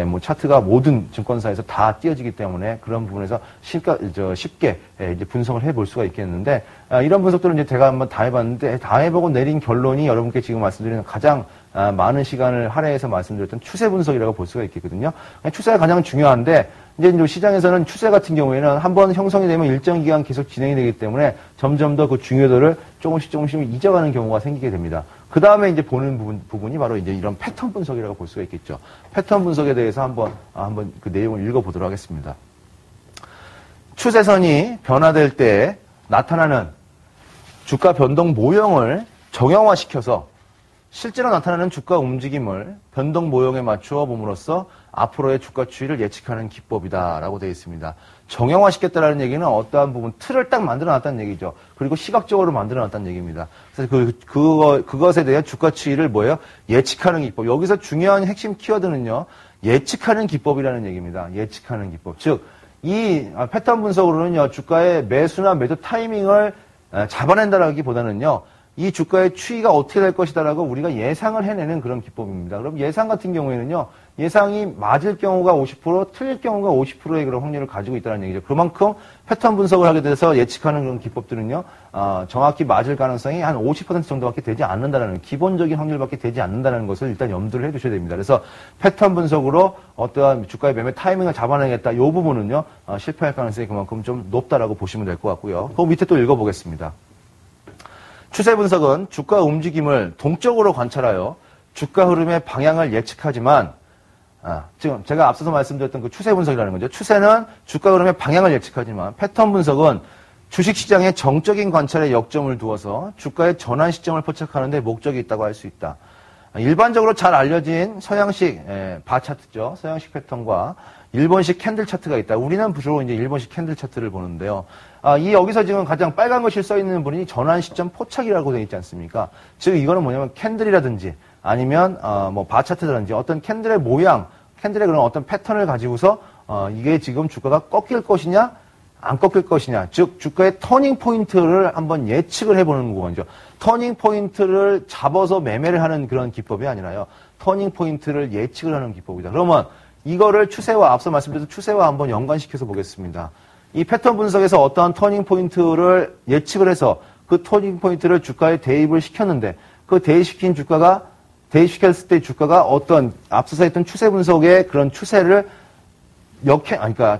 뭐 차트가 모든 증권사에서 다 띄어지기 때문에 그런 부분에서 쉽게 이제 분석을 해볼 수가 있겠는데 이런 분석들은 이제 제가 한번 다 해봤는데 다 해보고 내린 결론이 여러분께 지금 말씀드리는 가장 많은 시간을 할애해서 말씀드렸던 추세 분석이라고 볼 수가 있겠거든요. 추세가 가장 중요한데 이제 시장에서는 추세 같은 경우에는 한번 형성이 되면 일정 기간 계속 진행이 되기 때문에 점점 더 그 중요도를 조금씩 잊어가는 경우가 생기게 됩니다. 그 다음에 이제 보는 부분이 바로 이제 이런 패턴 분석이라고 볼 수가 있겠죠. 패턴 분석에 대해서 한번 그 내용을 읽어보도록 하겠습니다. 추세선이 변화될 때 나타나는 주가 변동 모형을 정형화시켜서 실제로 나타나는 주가 움직임을 변동 모형에 맞추어 봄으로써 앞으로의 주가 추이를 예측하는 기법이다라고 되어 있습니다. 정형화시켰다라는 얘기는 어떠한 부분, 틀을 딱 만들어놨다는 얘기죠. 그리고 시각적으로 만들어놨다는 얘기입니다. 그래서 그것에 대한 주가 추이를 뭐예요? 예측하는 기법. 여기서 중요한 핵심 키워드는요, 예측하는 기법이라는 얘기입니다. 예측하는 기법. 즉, 이 패턴 분석으로는요, 주가의 매수나 매도 타이밍을 잡아낸다라기보다는요, 이 주가의 추이가 어떻게 될 것이다라고 우리가 예상을 해내는 그런 기법입니다. 그럼 예상 같은 경우에는요, 예상이 맞을 경우가 50%, 틀릴 경우가 50%의 그런 확률을 가지고 있다는 얘기죠. 그만큼 패턴 분석을 하게 돼서 예측하는 그런 기법들은요, 정확히 맞을 가능성이 한 50% 정도밖에 되지 않는다는, 기본적인 확률밖에 되지 않는다는 것을 일단 염두를 해 두셔야 됩니다. 그래서 패턴 분석으로 어떠한 주가의 매매 타이밍을 잡아내겠다, 이 부분은요, 실패할 가능성이 그만큼 좀 높다라고 보시면 될 것 같고요. 그 밑에 또 읽어보겠습니다. 추세 분석은 주가 움직임을 동적으로 관찰하여 주가 흐름의 방향을 예측하지만, 지금 제가 앞서서 말씀드렸던 그 추세 분석이라는 거죠. 추세는 주가 흐름의 방향을 예측하지만, 패턴 분석은 주식시장의 정적인 관찰에 역점을 두어서 주가의 전환 시점을 포착하는 데 목적이 있다고 할 수 있다. 일반적으로 잘 알려진 서양식 바 차트죠. 서양식 패턴과 일본식 캔들 차트가 있다. 우리는 주로 이제 일본식 캔들 차트를 보는데요. 여기서 지금 가장 빨간 것이 써 있는 부분이 전환 시점 포착이라고 되어 있지 않습니까? 즉, 이거는 뭐냐면 캔들이라든지 아니면, 바 차트라든지 어떤 캔들의 모양, 캔들의 그런 어떤 패턴을 가지고서, 이게 지금 주가가 꺾일 것이냐, 안 꺾일 것이냐. 즉, 주가의 터닝 포인트를 한번 예측을 해보는 거죠. 터닝 포인트를 잡아서 매매를 하는 그런 기법이 아니라요. 터닝 포인트를 예측을 하는 기법이다. 그러면 이거를 추세와, 앞서 말씀드린 추세와 한번 연관시켜서 보겠습니다. 이 패턴 분석에서 어떠한 터닝 포인트를 예측을 해서 그 터닝 포인트를 주가에 대입을 시켰는데, 그 대입시켰을 때 주가가 어떤 앞서서 했던 추세 분석의 그런 추세를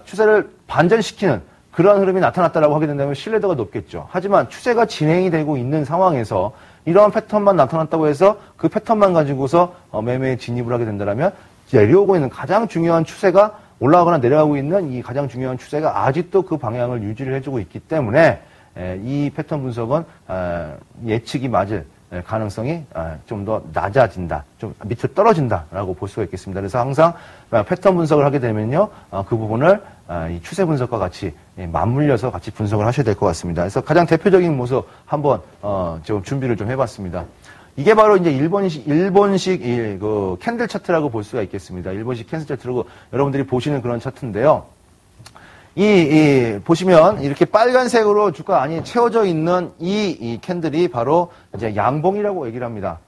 추세를 반전시키는 그러한 흐름이 나타났다라고 하게 된다면 신뢰도가 높겠죠. 하지만 추세가 진행이 되고 있는 상황에서 이러한 패턴만 나타났다고 해서 그 패턴만 가지고서 매매에 진입을 하게 된다면 내려오고 있는 가장 중요한 추세가 올라가거나 내려가고 있는 이 가장 중요한 추세가 아직도 그 방향을 유지를 해주고 있기 때문에 이 패턴 분석은 예측이 맞을 가능성이 좀 더 낮아진다, 좀 밑으로 떨어진다라고 볼 수가 있겠습니다. 그래서 항상 패턴 분석을 하게 되면요, 그 부분을 이 추세 분석과 같이 맞물려서 같이 분석을 하셔야 될 것 같습니다. 그래서 가장 대표적인 모습 한번 좀 준비를 좀 해봤습니다. 이게 바로 이제 일본식 그 캔들 차트라고 볼 수가 있겠습니다. 일본식 캔들 차트라고 여러분들이 보시는 그런 차트인데요. 보시면 이렇게 빨간색으로 주가 안이 채워져 있는 이 캔들이 바로 이제 양봉이라고 얘기를 합니다.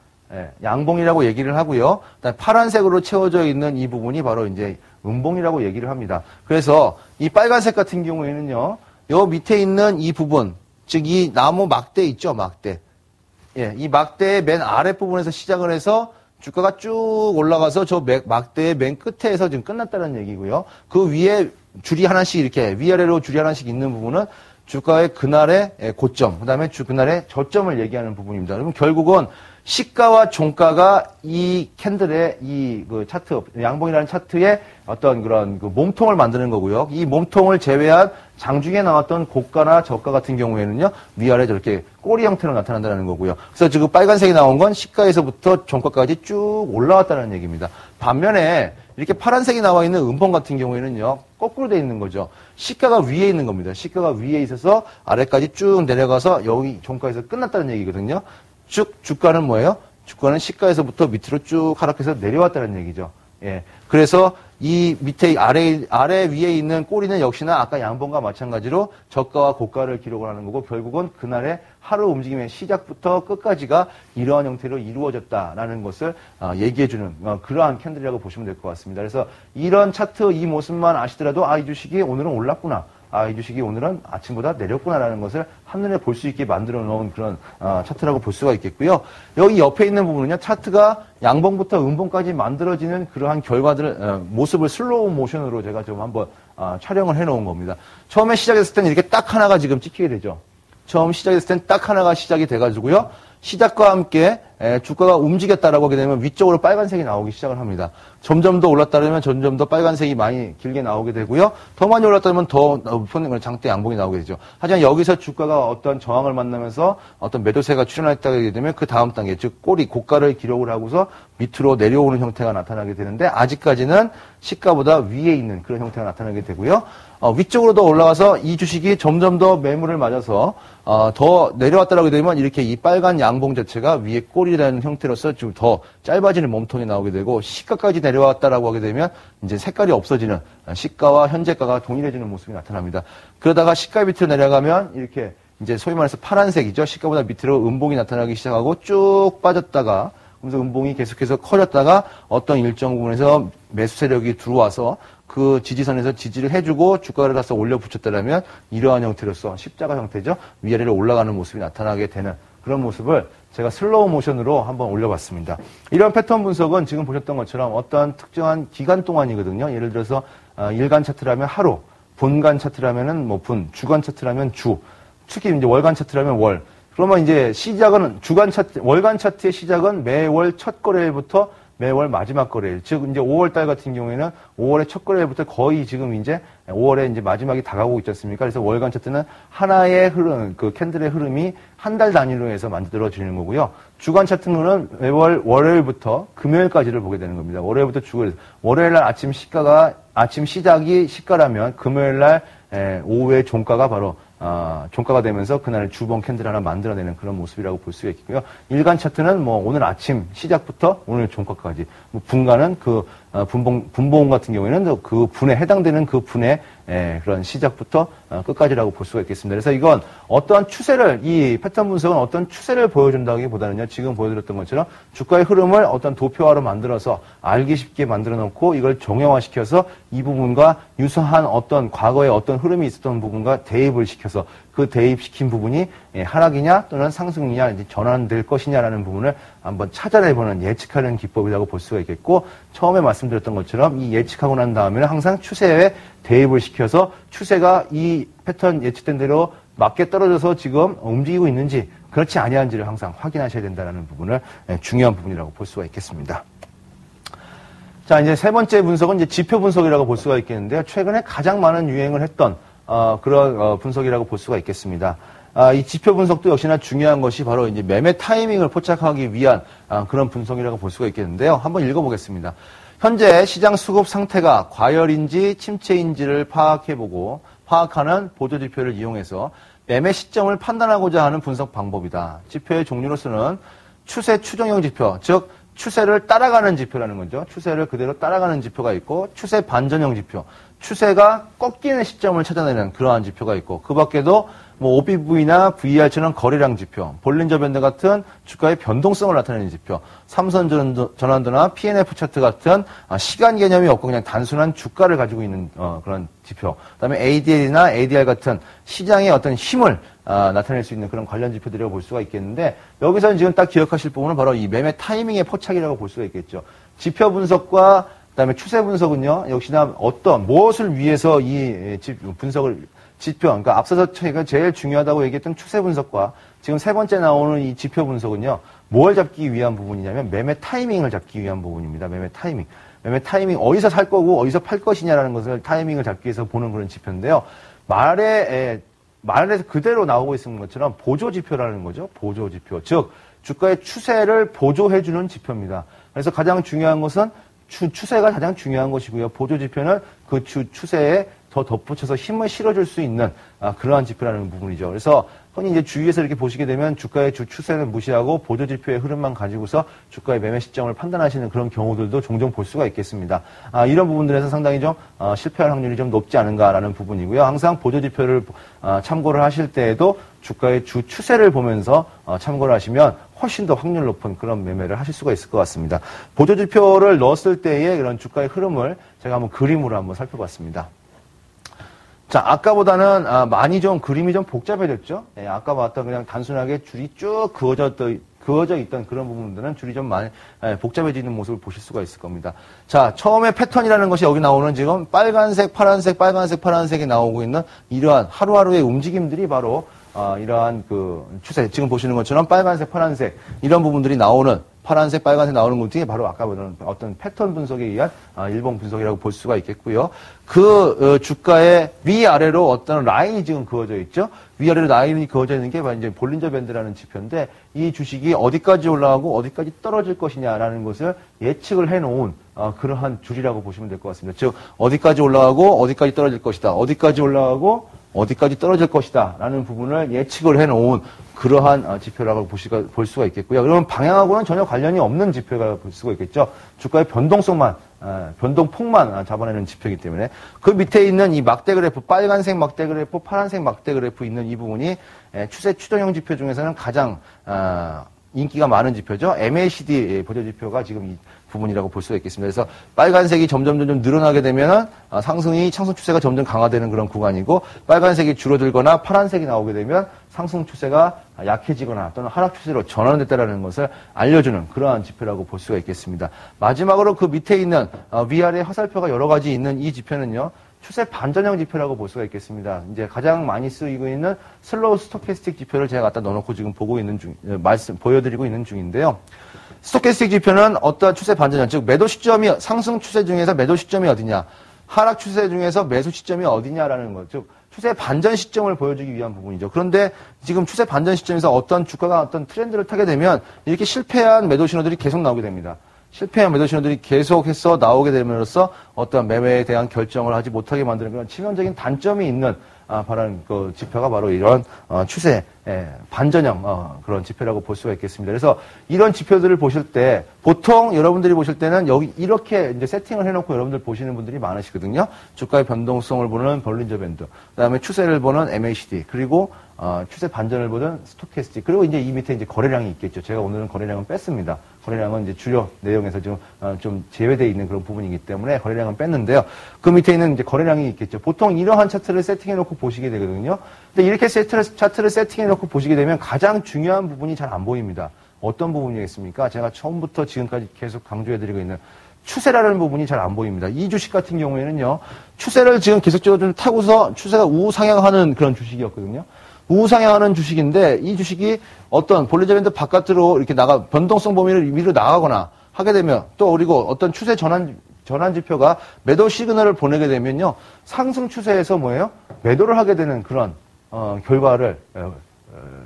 양봉이라고 얘기를 하고요. 그다음에 파란색으로 채워져 있는 이 부분이 바로 이제 음봉이라고 얘기를 합니다. 그래서 이 빨간색 같은 경우에는요, 요 밑에 있는 이 부분, 즉 이 나무 막대 있죠, 막대. 이 막대의 맨 아랫부분에서 시작을 해서 주가가 쭉 올라가서 저 막대의 맨 끝에서 지금 끝났다는 얘기고요. 그 위에 줄이 하나씩 이렇게 위아래로 줄이 하나씩 있는 부분은 주가의 그날의 고점, 그 다음에 그날의 저점을 얘기하는 부분입니다. 그러면 결국은 시가와 종가가 이 캔들의 그 차트, 양봉이라는 차트의 어떤 그런 그 몸통을 만드는 거고요. 이 몸통을 제외한 장중에 나왔던 고가나 저가 같은 경우에는요, 위아래 저렇게 꼬리 형태로 나타난다는 거고요. 그래서 지금 빨간색이 나온 건 시가에서부터 종가까지 쭉 올라왔다는 얘기입니다. 반면에 이렇게 파란색이 나와 있는 음봉 같은 경우에는요, 거꾸로 되어 있는 거죠. 시가가 위에 있는 겁니다. 시가가 위에 있어서 아래까지 쭉 내려가서 여기 종가에서 끝났다는 얘기거든요. 즉, 주가는 뭐예요? 주가는 시가에서부터 밑으로 쭉 하락해서 내려왔다는 얘기죠. 그래서 이 밑에 아래 위에 있는 꼬리는 역시나 아까 양봉과 마찬가지로 저가와 고가를 기록을 하는 거고, 결국은 그날의 하루 움직임의 시작부터 끝까지가 이러한 형태로 이루어졌다라는 것을 얘기해주는 그러한 캔들이라고 보시면 될 것 같습니다. 그래서 이런 차트 이 모습만 아시더라도 이 주식이 오늘은 올랐구나, 이 주식이 오늘은 아침보다 내렸구나라는 것을 한눈에 볼 수 있게 만들어 놓은 그런 차트라고 볼 수가 있겠고요. 여기 옆에 있는 부분은요, 차트가 양봉부터 음봉까지 만들어지는 그러한 결과들을 모습을 슬로우 모션으로 제가 좀 한번 촬영을 해 놓은 겁니다. 처음에 시작했을 때는 이렇게 딱 하나가 지금 찍히게 되죠. 처음 시작했을 땐 딱 하나가 시작이 돼가지고요. 시작과 함께 주가가 움직였다라고 하게 되면 위쪽으로 빨간색이 나오기 시작을 합니다. 점점 더 올랐다면 점점 더 빨간색이 많이 길게 나오게 되고요. 더 많이 올랐다면 더 높은 장대 양봉이 나오게 되죠. 하지만 여기서 주가가 어떤 저항을 만나면서 어떤 매도세가 출현했다게 되면 그 다음 단계, 즉 꼬리 고가를 기록을 하고서 밑으로 내려오는 형태가 나타나게 되는데 아직까지는 시가보다 위에 있는 그런 형태가 나타나게 되고요. 위쪽으로 더 올라가서 이 주식이 점점 더 매물을 맞아서 더 내려왔다라고 되면 이렇게 이 빨간 양봉 자체가 위에 꼬리라는 형태로서 좀 더 짧아지는 몸통이 나오게 되고 시가까지 내려왔다라고 하게 되면 이제 색깔이 없어지는 시가와 현재가가 동일해지는 모습이 나타납니다. 그러다가 시가 밑으로 내려가면 이렇게 이제 소위 말해서 파란색이죠. 시가보다 밑으로 음봉이 나타나기 시작하고 쭉 빠졌다가 그래서 음봉이 계속해서 커졌다가 어떤 일정 부분에서 매수 세력이 들어와서 그 지지선에서 지지를 해주고 주가를 다시 올려 붙였다면 이러한 형태로서 십자가 형태죠. 위아래로 올라가는 모습이 나타나게 되는 그런 모습을 제가 슬로우 모션으로 한번 올려봤습니다. 이런 패턴 분석은 지금 보셨던 것처럼 어떤 특정한 기간 동안이거든요. 예를 들어서 일간 차트라면 하루, 분간 차트라면은 뭐 분, 주간 차트라면 주, 특히 이제 월간 차트라면 월. 그러면 이제 시작은 월간 차트의 시작은 매월 첫 거래일부터 매월 마지막 거래일. 즉, 이제 5월 달 같은 경우에는 5월의 첫 거래일부터 거의 지금 이제 5월에 이제 마지막이 다가오고 있지 않습니까? 그래서 월간 차트는 하나의 흐름, 그 캔들의 흐름이 한 달 단위로 해서 만들어지는 거고요. 주간 차트는 매월 월요일부터 금요일까지를 보게 되는 겁니다. 월요일부터 주간, 월요일 날 아침 시작이 시가라면 금요일 날 오후에 종가가 바로 종가가 되면서 그날 주봉 캔들 하나 만들어내는 그런 모습이라고 볼 수가 있고요. 일간 차트는 뭐 오늘 아침 시작부터 오늘 종가까지, 뭐 분간은 그 분봉 같은 경우에는 그 분에 해당되는 그 분의 그런 시작부터 끝까지라고 볼 수가 있겠습니다. 그래서 이건 어떠한 추세를, 이 패턴 분석은 어떤 추세를 보여준다기보다는요, 지금 보여드렸던 것처럼 주가의 흐름을 어떤 도표화로 만들어서 알기 쉽게 만들어 놓고 이걸 정형화시켜서 이 부분과 유사한 어떤 과거의 어떤 흐름이 있었던 부분과 대입을 시켜서 그 대입시킨 부분이 하락이냐 또는 상승이냐 이제 전환될 것이냐라는 부분을 한번 찾아내보는 예측하는 기법이라고 볼 수가 있겠고, 처음에 말씀드렸던 것처럼 이 예측하고 난 다음에는 항상 추세에 대입을 시켜서 추세가 이 패턴 예측된 대로 맞게 떨어져서 지금 움직이고 있는지 그렇지 아니한지를 항상 확인하셔야 된다는 부분을 중요한 부분이라고 볼 수가 있겠습니다. 자, 이제 세 번째 분석은 이제 지표 분석이라고 볼 수가 있겠는데요. 최근에 가장 많은 유행을 했던 그런 분석이라고 볼 수가 있겠습니다. 이 지표 분석도 역시나 중요한 것이 바로 이제 매매 타이밍을 포착하기 위한 그런 분석이라고 볼 수가 있겠는데요. 한번 읽어보겠습니다. 현재 시장 수급 상태가 과열인지 침체인지를 파악하는 보조지표를 이용해서 매매 시점을 판단하고자 하는 분석 방법이다. 지표의 종류로서는 추세 추정형 지표, 즉 추세를 따라가는 지표라는 거죠. 추세를 그대로 따라가는 지표가 있고, 추세 반전형 지표, 추세가 꺾이는 시점을 찾아내는 그러한 지표가 있고, 그 밖에도 뭐 OBV나 VR처럼 거래량 지표, 볼린저 밴드 같은 주가의 변동성을 나타내는 지표, 삼선 전환도나 PNF 차트 같은 시간 개념이 없고 그냥 단순한 주가를 가지고 있는 그런 지표, 그다음에 ADL이나 ADR 같은 시장의 어떤 힘을 나타낼 수 있는 그런 관련 지표들이라고 볼 수가 있겠는데, 여기서는 지금 딱 기억하실 부분은 바로 이 매매 타이밍의 포착이라고 볼 수가 있겠죠. 지표 분석과 그다음에 추세 분석은요, 역시나 무엇을 위해서 이 지표, 그러니까 앞서서 제가 제일 중요하다고 얘기했던 추세 분석과 지금 세 번째 나오는 이 지표 분석은요, 뭘 잡기 위한 부분이냐면 매매 타이밍을 잡기 위한 부분입니다. 매매 타이밍 어디서 살 거고 어디서 팔 것이냐라는 것을 타이밍을 잡기 위해서 보는 그런 지표인데요. 말에서 그대로 나오고 있는 것처럼 보조지표라는 거죠. 보조지표. 즉, 주가의 추세를 보조해주는 지표입니다. 그래서 가장 중요한 것은 추세가 가장 중요한 것이고요. 보조지표는 그 추세에 더 덧붙여서 힘을 실어줄 수 있는 그러한 지표라는 부분이죠. 그래서 흔히 이제 주위에서 이렇게 보시게 되면 주가의 추세를 무시하고 보조지표의 흐름만 가지고서 주가의 매매 시점을 판단하시는 그런 경우들도 종종 볼 수가 있겠습니다. 이런 부분들에서 상당히 좀 실패할 확률이 좀 높지 않은가라는 부분이고요. 항상 보조지표를 참고를 하실 때에도 주가의 주 추세를 보면서 참고를 하시면 훨씬 더 확률 높은 그런 매매를 하실 수가 있을 것 같습니다. 보조지표를 넣었을 때의 그런 주가의 흐름을 제가 한번 그림으로 한번 살펴봤습니다. 자, 아까보다는 많이 좀 그림이 좀 복잡해졌죠. 예, 아까 봤던 그냥 단순하게 줄이 쭉 그어져 있던 그런 부분들은 줄이 좀 많이 복잡해지는 모습을 보실 수가 있을 겁니다. 자, 처음에 패턴이라는 것이 여기 나오는 지금 빨간색, 파란색, 빨간색, 파란색이 나오고 있는 이러한 하루하루의 움직임들이 바로 이러한 그 추세, 지금 보시는 것처럼 빨간색, 파란색 이런 부분들이 나오는 파란색, 빨간색 나오는 것 중에 바로 아까 보는 어떤 패턴 분석에 의한 일봉 분석이라고 볼 수가 있겠고요. 그 주가의 위아래로 어떤 라인이 지금 그어져 있죠. 위아래로 라인이 그어져 있는 게 바로 이제 볼린저 밴드라는 지표인데 이 주식이 어디까지 올라가고 어디까지 떨어질 것이냐라는 것을 예측을 해놓은 그러한 줄이라고 보시면 될 것 같습니다. 즉 어디까지 올라가고 어디까지 떨어질 것이다. 어디까지 올라가고 어디까지 떨어질 것이다 라는 부분을 예측을 해놓은 그러한 지표라고 볼 수가 있겠고요. 그러면 방향하고는 전혀 관련이 없는 지표가 볼 수가 있겠죠. 주가의 변동성만, 변동폭만 잡아내는 지표이기 때문에 그 밑에 있는 이 막대 그래프, 빨간색 막대 그래프, 파란색 막대 그래프 있는 이 부분이 추세 추정형 지표 중에서는 가장 인기가 많은 지표죠. MACD 보조 지표가 지금 이 부분이라고 볼 수가 있겠습니다. 그래서 빨간색이 점점 늘어나게 되면 상승 추세가 점점 강화되는 그런 구간이고 빨간색이 줄어들거나 파란색이 나오게 되면 상승 추세가 약해지거나 또는 하락 추세로 전환됐다는 것을 알려주는 그러한 지표라고 볼 수가 있겠습니다. 마지막으로 그 밑에 있는 위아래 화살표가 여러 가지 있는 이 지표는요. 추세 반전형 지표라고 볼 수가 있겠습니다. 이제 가장 많이 쓰이고 있는 슬로우 스토캐스틱 지표를 제가 갖다 넣어놓고 지금 보여드리고 있는 중인데요. 스토캐스틱 지표는 어떠한 추세 반전형, 즉 매도 시점이 상승 추세 중에서 매도 시점이 어디냐, 하락 추세 중에서 매수 시점이 어디냐라는 것, 즉 추세 반전 시점을 보여주기 위한 부분이죠. 그런데 지금 추세 반전 시점에서 어떤 주가가 어떤 트렌드를 타게 되면 이렇게 실패한 매도 신호들이 계속 나오게 됩니다. 실패한 매도 신호들이 계속해서 나오게 됨으로써 어떤 매매에 대한 결정을 하지 못하게 만드는 그런 치명적인 단점이 있는 바로 그 지표가 바로 이런 추세 반전형 그런 지표라고 볼 수가 있겠습니다. 그래서 이런 지표들을 보실 때 보통 여러분들이 보실 때는 여기 이렇게 이제 세팅을 해놓고 여러분들 보시는 분들이 많으시거든요. 주가의 변동성을 보는 볼린저 밴드, 그다음에 추세를 보는 MACD, 그리고 추세 반전을 보는 스토캐스틱, 그리고 이제 이 밑에 이제 거래량이 있겠죠. 제가 오늘은 거래량은 뺐습니다. 거래량은 이제 주요 내용에서 좀 제외되어 있는 그런 부분이기 때문에 거래량은 뺐는데요. 그 밑에 있는 이제 거래량이 있겠죠. 보통 이러한 차트를 세팅해놓고 보시게 되거든요. 근데 이렇게 차트를 세팅해놓고 보시게 되면 가장 중요한 부분이 잘 안 보입니다. 어떤 부분이겠습니까? 제가 처음부터 지금까지 계속 강조해드리고 있는 추세라는 부분이 잘 안 보입니다. 이 주식 같은 경우에는요, 추세를 지금 계속적으로 좀 타고서 추세가 우상향하는 그런 주식이었거든요. 우상향하는 주식인데 이 주식이 어떤 볼린저 밴드 바깥으로 이렇게 변동성 범위를 위로 나가거나 하게 되면 또 그리고 어떤 추세 전환 지표가 매도 시그널을 보내게 되면요, 상승 추세에서 뭐예요? 매도를 하게 되는 그런 결과를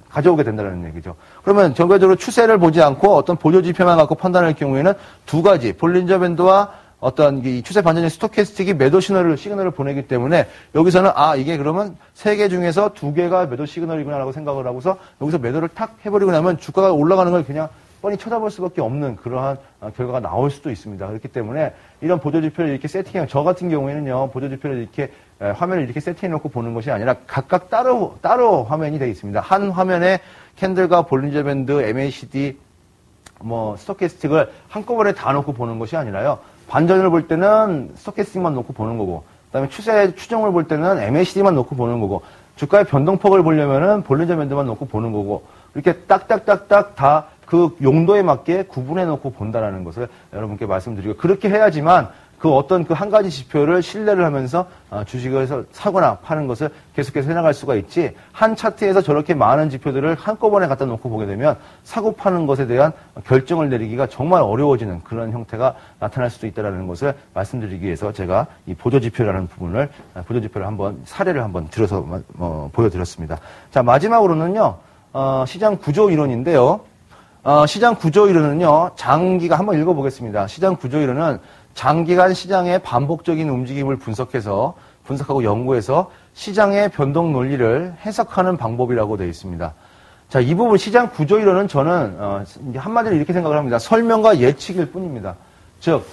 가져오게 된다는 얘기죠. 그러면 결과적으로 추세를 보지 않고 어떤 보조 지표만 갖고 판단할 경우에는 두 가지, 볼린저 밴드와 어떤 이 추세 반전형 스토캐스틱이 매도 시그널을 보내기 때문에 여기서는 이게 그러면 3개 중에서 2개가 매도 시그널이구나라고 생각을 하고서 여기서 매도를 탁 해버리고 나면 주가가 올라가는 걸 그냥 뻔히 쳐다볼 수밖에 없는 그러한 결과가 나올 수도 있습니다. 그렇기 때문에 이런 보조지표를 이렇게 세팅해, 저 같은 경우에는요, 보조지표를 이렇게 화면을 이렇게 세팅해 놓고 보는 것이 아니라 각각 따로 화면이 되어 있습니다. 한 화면에 캔들과 볼린저 밴드, MACD, 스토캐스틱을 한꺼번에 다 놓고 보는 것이 아니라요, 반전을 볼 때는 스토캐스틱만 놓고 보는 거고, 그다음에 추세 추정을 볼 때는 MACD만 놓고 보는 거고, 주가의 변동폭을 보려면은 볼린저 밴드만 놓고 보는 거고, 이렇게 딱딱딱딱 다 그 용도에 맞게 구분해 놓고 본다라는 것을 여러분께 말씀드리고, 그렇게 해야지만 그 어떤 그 한 가지 지표를 신뢰를 하면서 주식에서 사거나 파는 것을 계속해서 해나갈 수가 있지, 한 차트에서 저렇게 많은 지표들을 한꺼번에 갖다 놓고 보게 되면 사고 파는 것에 대한 결정을 내리기가 정말 어려워지는 그런 형태가 나타날 수도 있다는 것을 말씀드리기 위해서 제가 이 보조지표라는 부분을, 보조지표를 한번 사례를 한번 들어서 보여드렸습니다. 자, 마지막으로는요, 시장 구조 이론인데요. 시장 구조 이론은요, 장기가 한번 읽어보겠습니다. 시장 구조 이론은 장기간 시장의 반복적인 움직임을 분석하고 연구해서 시장의 변동 논리를 해석하는 방법이라고 되어 있습니다. 자, 이 부분 시장 구조 이론은 저는 한마디로 이렇게 생각을 합니다. 설명과 예측일 뿐입니다. 즉,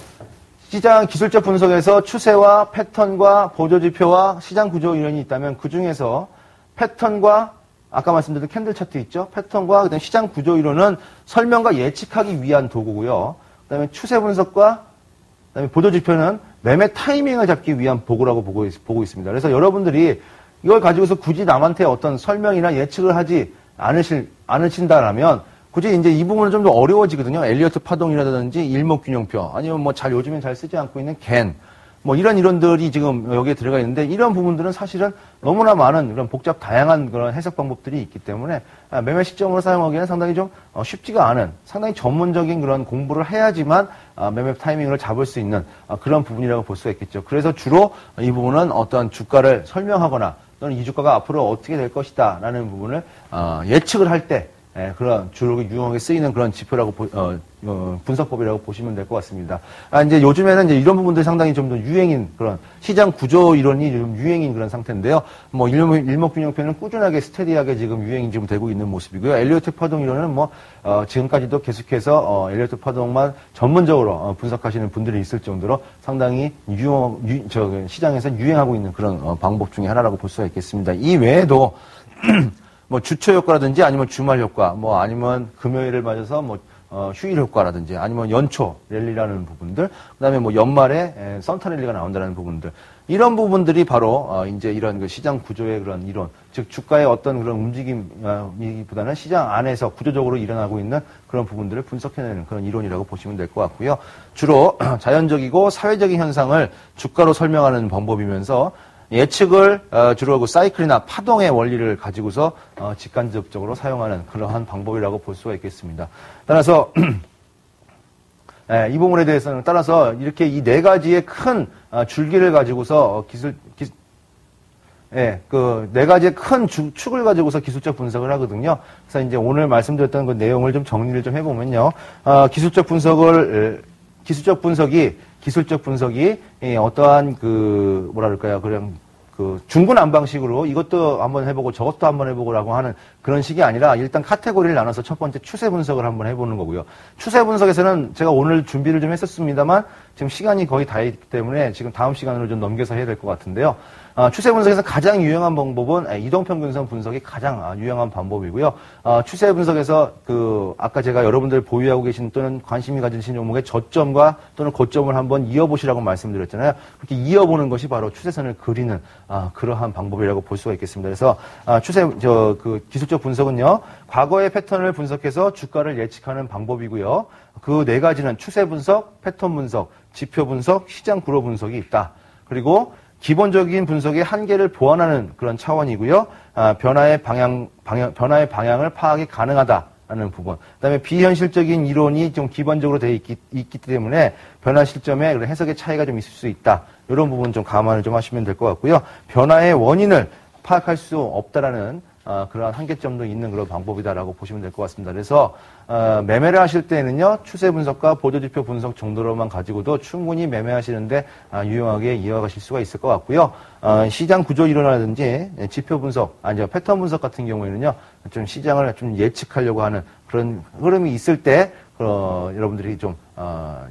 시장 기술적 분석에서 추세와 패턴과 보조지표와 시장 구조 이론이 있다면 그 중에서 패턴과 아까 말씀드린 캔들 차트 있죠? 패턴과 그다음에 시장 구조 이론은 설명과 예측하기 위한 도구고요. 그다음에 추세 분석과 그다음에 보조 지표는 매매 타이밍을 잡기 위한 보고라고 보고 있습니다. 그래서 여러분들이 이걸 가지고서 굳이 남한테 어떤 설명이나 예측을 하지 않으신다라면 굳이 이제 이 부분은 좀 더 어려워지거든요. 엘리어트 파동이라든지 일목균형표 아니면 뭐 요즘엔 잘 쓰지 않고 있는 겐 뭐 이런 이론들이 지금 여기에 들어가 있는데 이런 부분들은 사실은 너무나 많은 그런 복잡 다양한 그런 해석 방법들이 있기 때문에 매매 시점으로 사용하기에는 상당히 좀 쉽지가 않은 상당히 전문적인 그런 공부를 해야지만 매매 타이밍을 잡을 수 있는 그런 부분이라고 볼 수가 있겠죠. 그래서 주로 이 부분은 어떤 주가를 설명하거나 또는 이 주가가 앞으로 어떻게 될 것이다 라는 부분을 예측을 할 때 그런 주로 유용하게 쓰이는 그런 지표라고 분석법이라고 보시면 될 것 같습니다. 이제 요즘에는 이제 이런 부분들이 상당히 좀 더 유행인 그런 시장 구조 이론이 좀 유행인 그런 상태인데요. 뭐 일목균형표는 꾸준하게 스테디하게 지금 유행이 지금 되고 있는 모습이고요. 엘리어트 파동 이론은 뭐 지금까지도 계속해서 엘리어트 파동만 전문적으로 분석하시는 분들이 있을 정도로 상당히 시장에서 유행하고 있는 그런 방법 중에 하나라고 볼 수가 있겠습니다. 이 외에도 뭐 주초 효과라든지 아니면 주말 효과, 뭐 아니면 금요일을 맞아서 뭐 휴일 효과라든지 아니면 연초 랠리라는 부분들, 그다음에 뭐 연말에 선타 랠리가 나온다는 부분들, 이런 부분들이 바로 이제 이런 그 시장 구조의 그런 이론, 즉 주가의 어떤 그런 움직임이보다는 시장 안에서 구조적으로 일어나고 있는 그런 부분들을 분석해내는 그런 이론이라고 보시면 될 것 같고요. 주로 자연적이고 사회적인 현상을 주가로 설명하는 방법이면서 예측을 주로 그 사이클이나 파동의 원리를 가지고서 직간접적으로 사용하는 그러한 방법이라고 볼 수가 있겠습니다. 따라서 이 부분에 대해서는 따라서 이렇게 이 네 가지의 큰 줄기를 가지고서 그 네 가지의 큰 축을 가지고서 기술적 분석을 하거든요. 그래서 이제 오늘 말씀드렸던 그 내용을 좀 정리를 좀 해보면요. 기술적 분석이 어떠한 그 뭐라 그럴까요? 그냥 그 중구난방식으로 이것도 한번 해보고 저것도 한번 해보고라고 하는 그런 식이 아니라 일단 카테고리를 나눠서 첫 번째 추세 분석을 한번 해보는 거고요. 추세 분석에서는 제가 오늘 준비를 좀 했었습니다만 지금 시간이 거의 다 있기 때문에 지금 다음 시간으로 좀 넘겨서 해야 될 것 같은데요. 추세 분석에서 가장 유용한 방법은 이동평균선 분석이 가장 유용한 방법이고요. 추세 분석에서 아까 제가 여러분들 보유하고 계신 또는 관심이 가지신 종목의 저점과 또는 고점을 한번 이어보시라고 말씀드렸잖아요. 그렇게 이어보는 것이 바로 추세선을 그리는 그러한 방법이라고 볼 수가 있겠습니다. 그래서 기술적 분석은요, 과거의 패턴을 분석해서 주가를 예측하는 방법이고요. 그 네 가지는 추세 분석, 패턴 분석, 지표 분석, 시장 구조 분석이 있다. 그리고 기본적인 분석의 한계를 보완하는 그런 차원이고요. 변화의 방향을 파악이 가능하다라는 부분. 그다음에 비현실적인 이론이 좀 기본적으로 되어 있기 때문에 변화 시점에 해석의 차이가 좀 있을 수 있다. 이런 부분 좀 감안을 좀 하시면 될 것 같고요. 변화의 원인을 파악할 수 없다라는 그러한 한계점도 있는 그런 방법이다라고 보시면 될 것 같습니다. 그래서 매매를 하실 때는요, 추세 분석과 보조지표 분석 정도로만 가지고도 충분히 매매하시는데 유용하게 이어가실 수가 있을 것 같고요. 시장 구조 이론이라든지 지표 분석, 패턴 분석 같은 경우에는요, 좀 시장을 좀 예측하려고 하는 그런 흐름이 있을 때 여러분들이 좀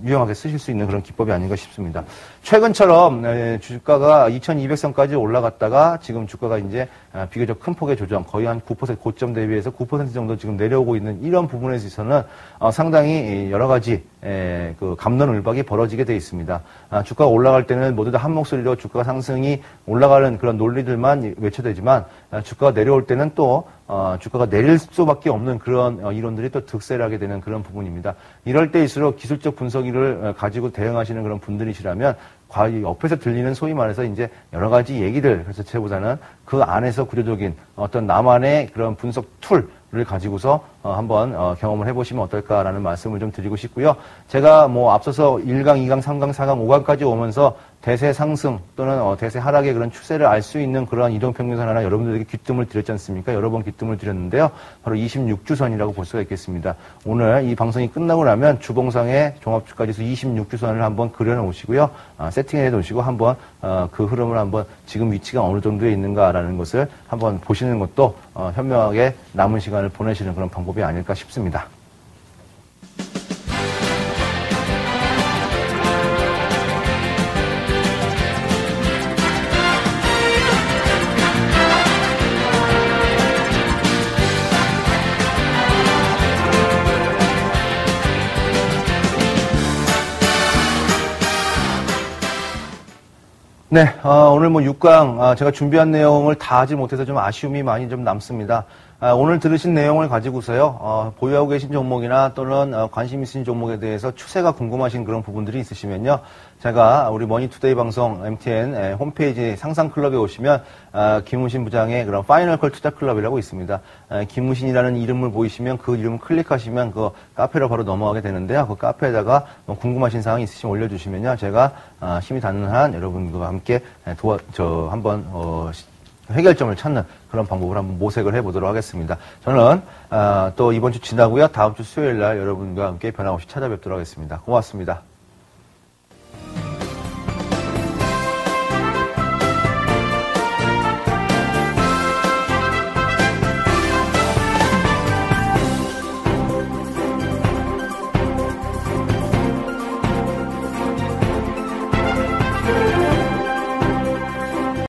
유용하게 쓰실 수 있는 그런 기법이 아닌가 싶습니다. 최근처럼 주가가 2200선까지 올라갔다가 지금 주가가 이제 비교적 큰 폭의 조정, 거의 한 9% 고점 대비해서 9% 정도 지금 내려오고 있는 이런 부분에 있어서는 상당히 여러 가지 그 갑론을박이 벌어지게 돼 있습니다. 주가가 올라갈 때는 모두 다 한 목소리로 주가 상승이 올라가는 그런 논리들만 외쳐대지만 주가가 내려올 때는 또 주가가 내릴 수밖에 없는 그런 이론들이 또 득세를 하게 되는 그런 부분입니다. 이럴 때일수록 기술적 분석을 가지고 대응하시는 그런 분들이시라면 옆에서 들리는 소위 말해서 이제 여러 가지 얘기들 자체보다는 그 안에서 구조적인 어떤 나만의 그런 분석 툴을 가지고서 한번 경험을 해보시면 어떨까라는 말씀을 좀 드리고 싶고요. 제가 뭐 앞서서 1강, 2강, 3강, 4강, 5강까지 오면서 대세 상승 또는 대세 하락의 그런 추세를 알 수 있는 그런 이동평균선 하나 여러분들에게 귀뜸을 드렸지 않습니까? 여러 번 귀뜸을 드렸는데요. 바로 26주선이라고 볼 수가 있겠습니다. 오늘 이 방송이 끝나고 나면 주봉상의 종합주가지수 26주선을 한번 그려놓으시고요. 세팅해 놓으시고 한번 그 흐름을 한번 지금 위치가 어느 정도에 있는가라는 것을 한번 보시는 것도 현명하게 남은 시간을 보내시는 그런 방법이 아닐까 싶습니다. 네, 오늘 뭐 6강, 제가 준비한 내용을 다 하지 못해서 좀 아쉬움이 많이 좀 남습니다. 오늘 들으신 내용을 가지고서요, 보유하고 계신 종목이나 또는 관심 있으신 종목에 대해서 추세가 궁금하신 그런 부분들이 있으시면요, 제가 우리 머니투데이 방송 MTN 홈페이지 상상클럽에 오시면, 김우신 부장의 그런 파이널컬 투자클럽이라고 있습니다. 김우신이라는 이름을 보이시면 그 이름을 클릭하시면 그 카페로 바로 넘어가게 되는데요. 그 카페에다가 궁금하신 사항이 있으시면 올려주시면요, 제가 힘이 닿는 한 여러분과 함께 한번 해결점을 찾는 그런 방법을 한번 모색을 해보도록 하겠습니다. 저는 또 이번 주 지나고요. 다음 주 수요일 날 여러분과 함께 변함없이 찾아뵙도록 하겠습니다. 고맙습니다.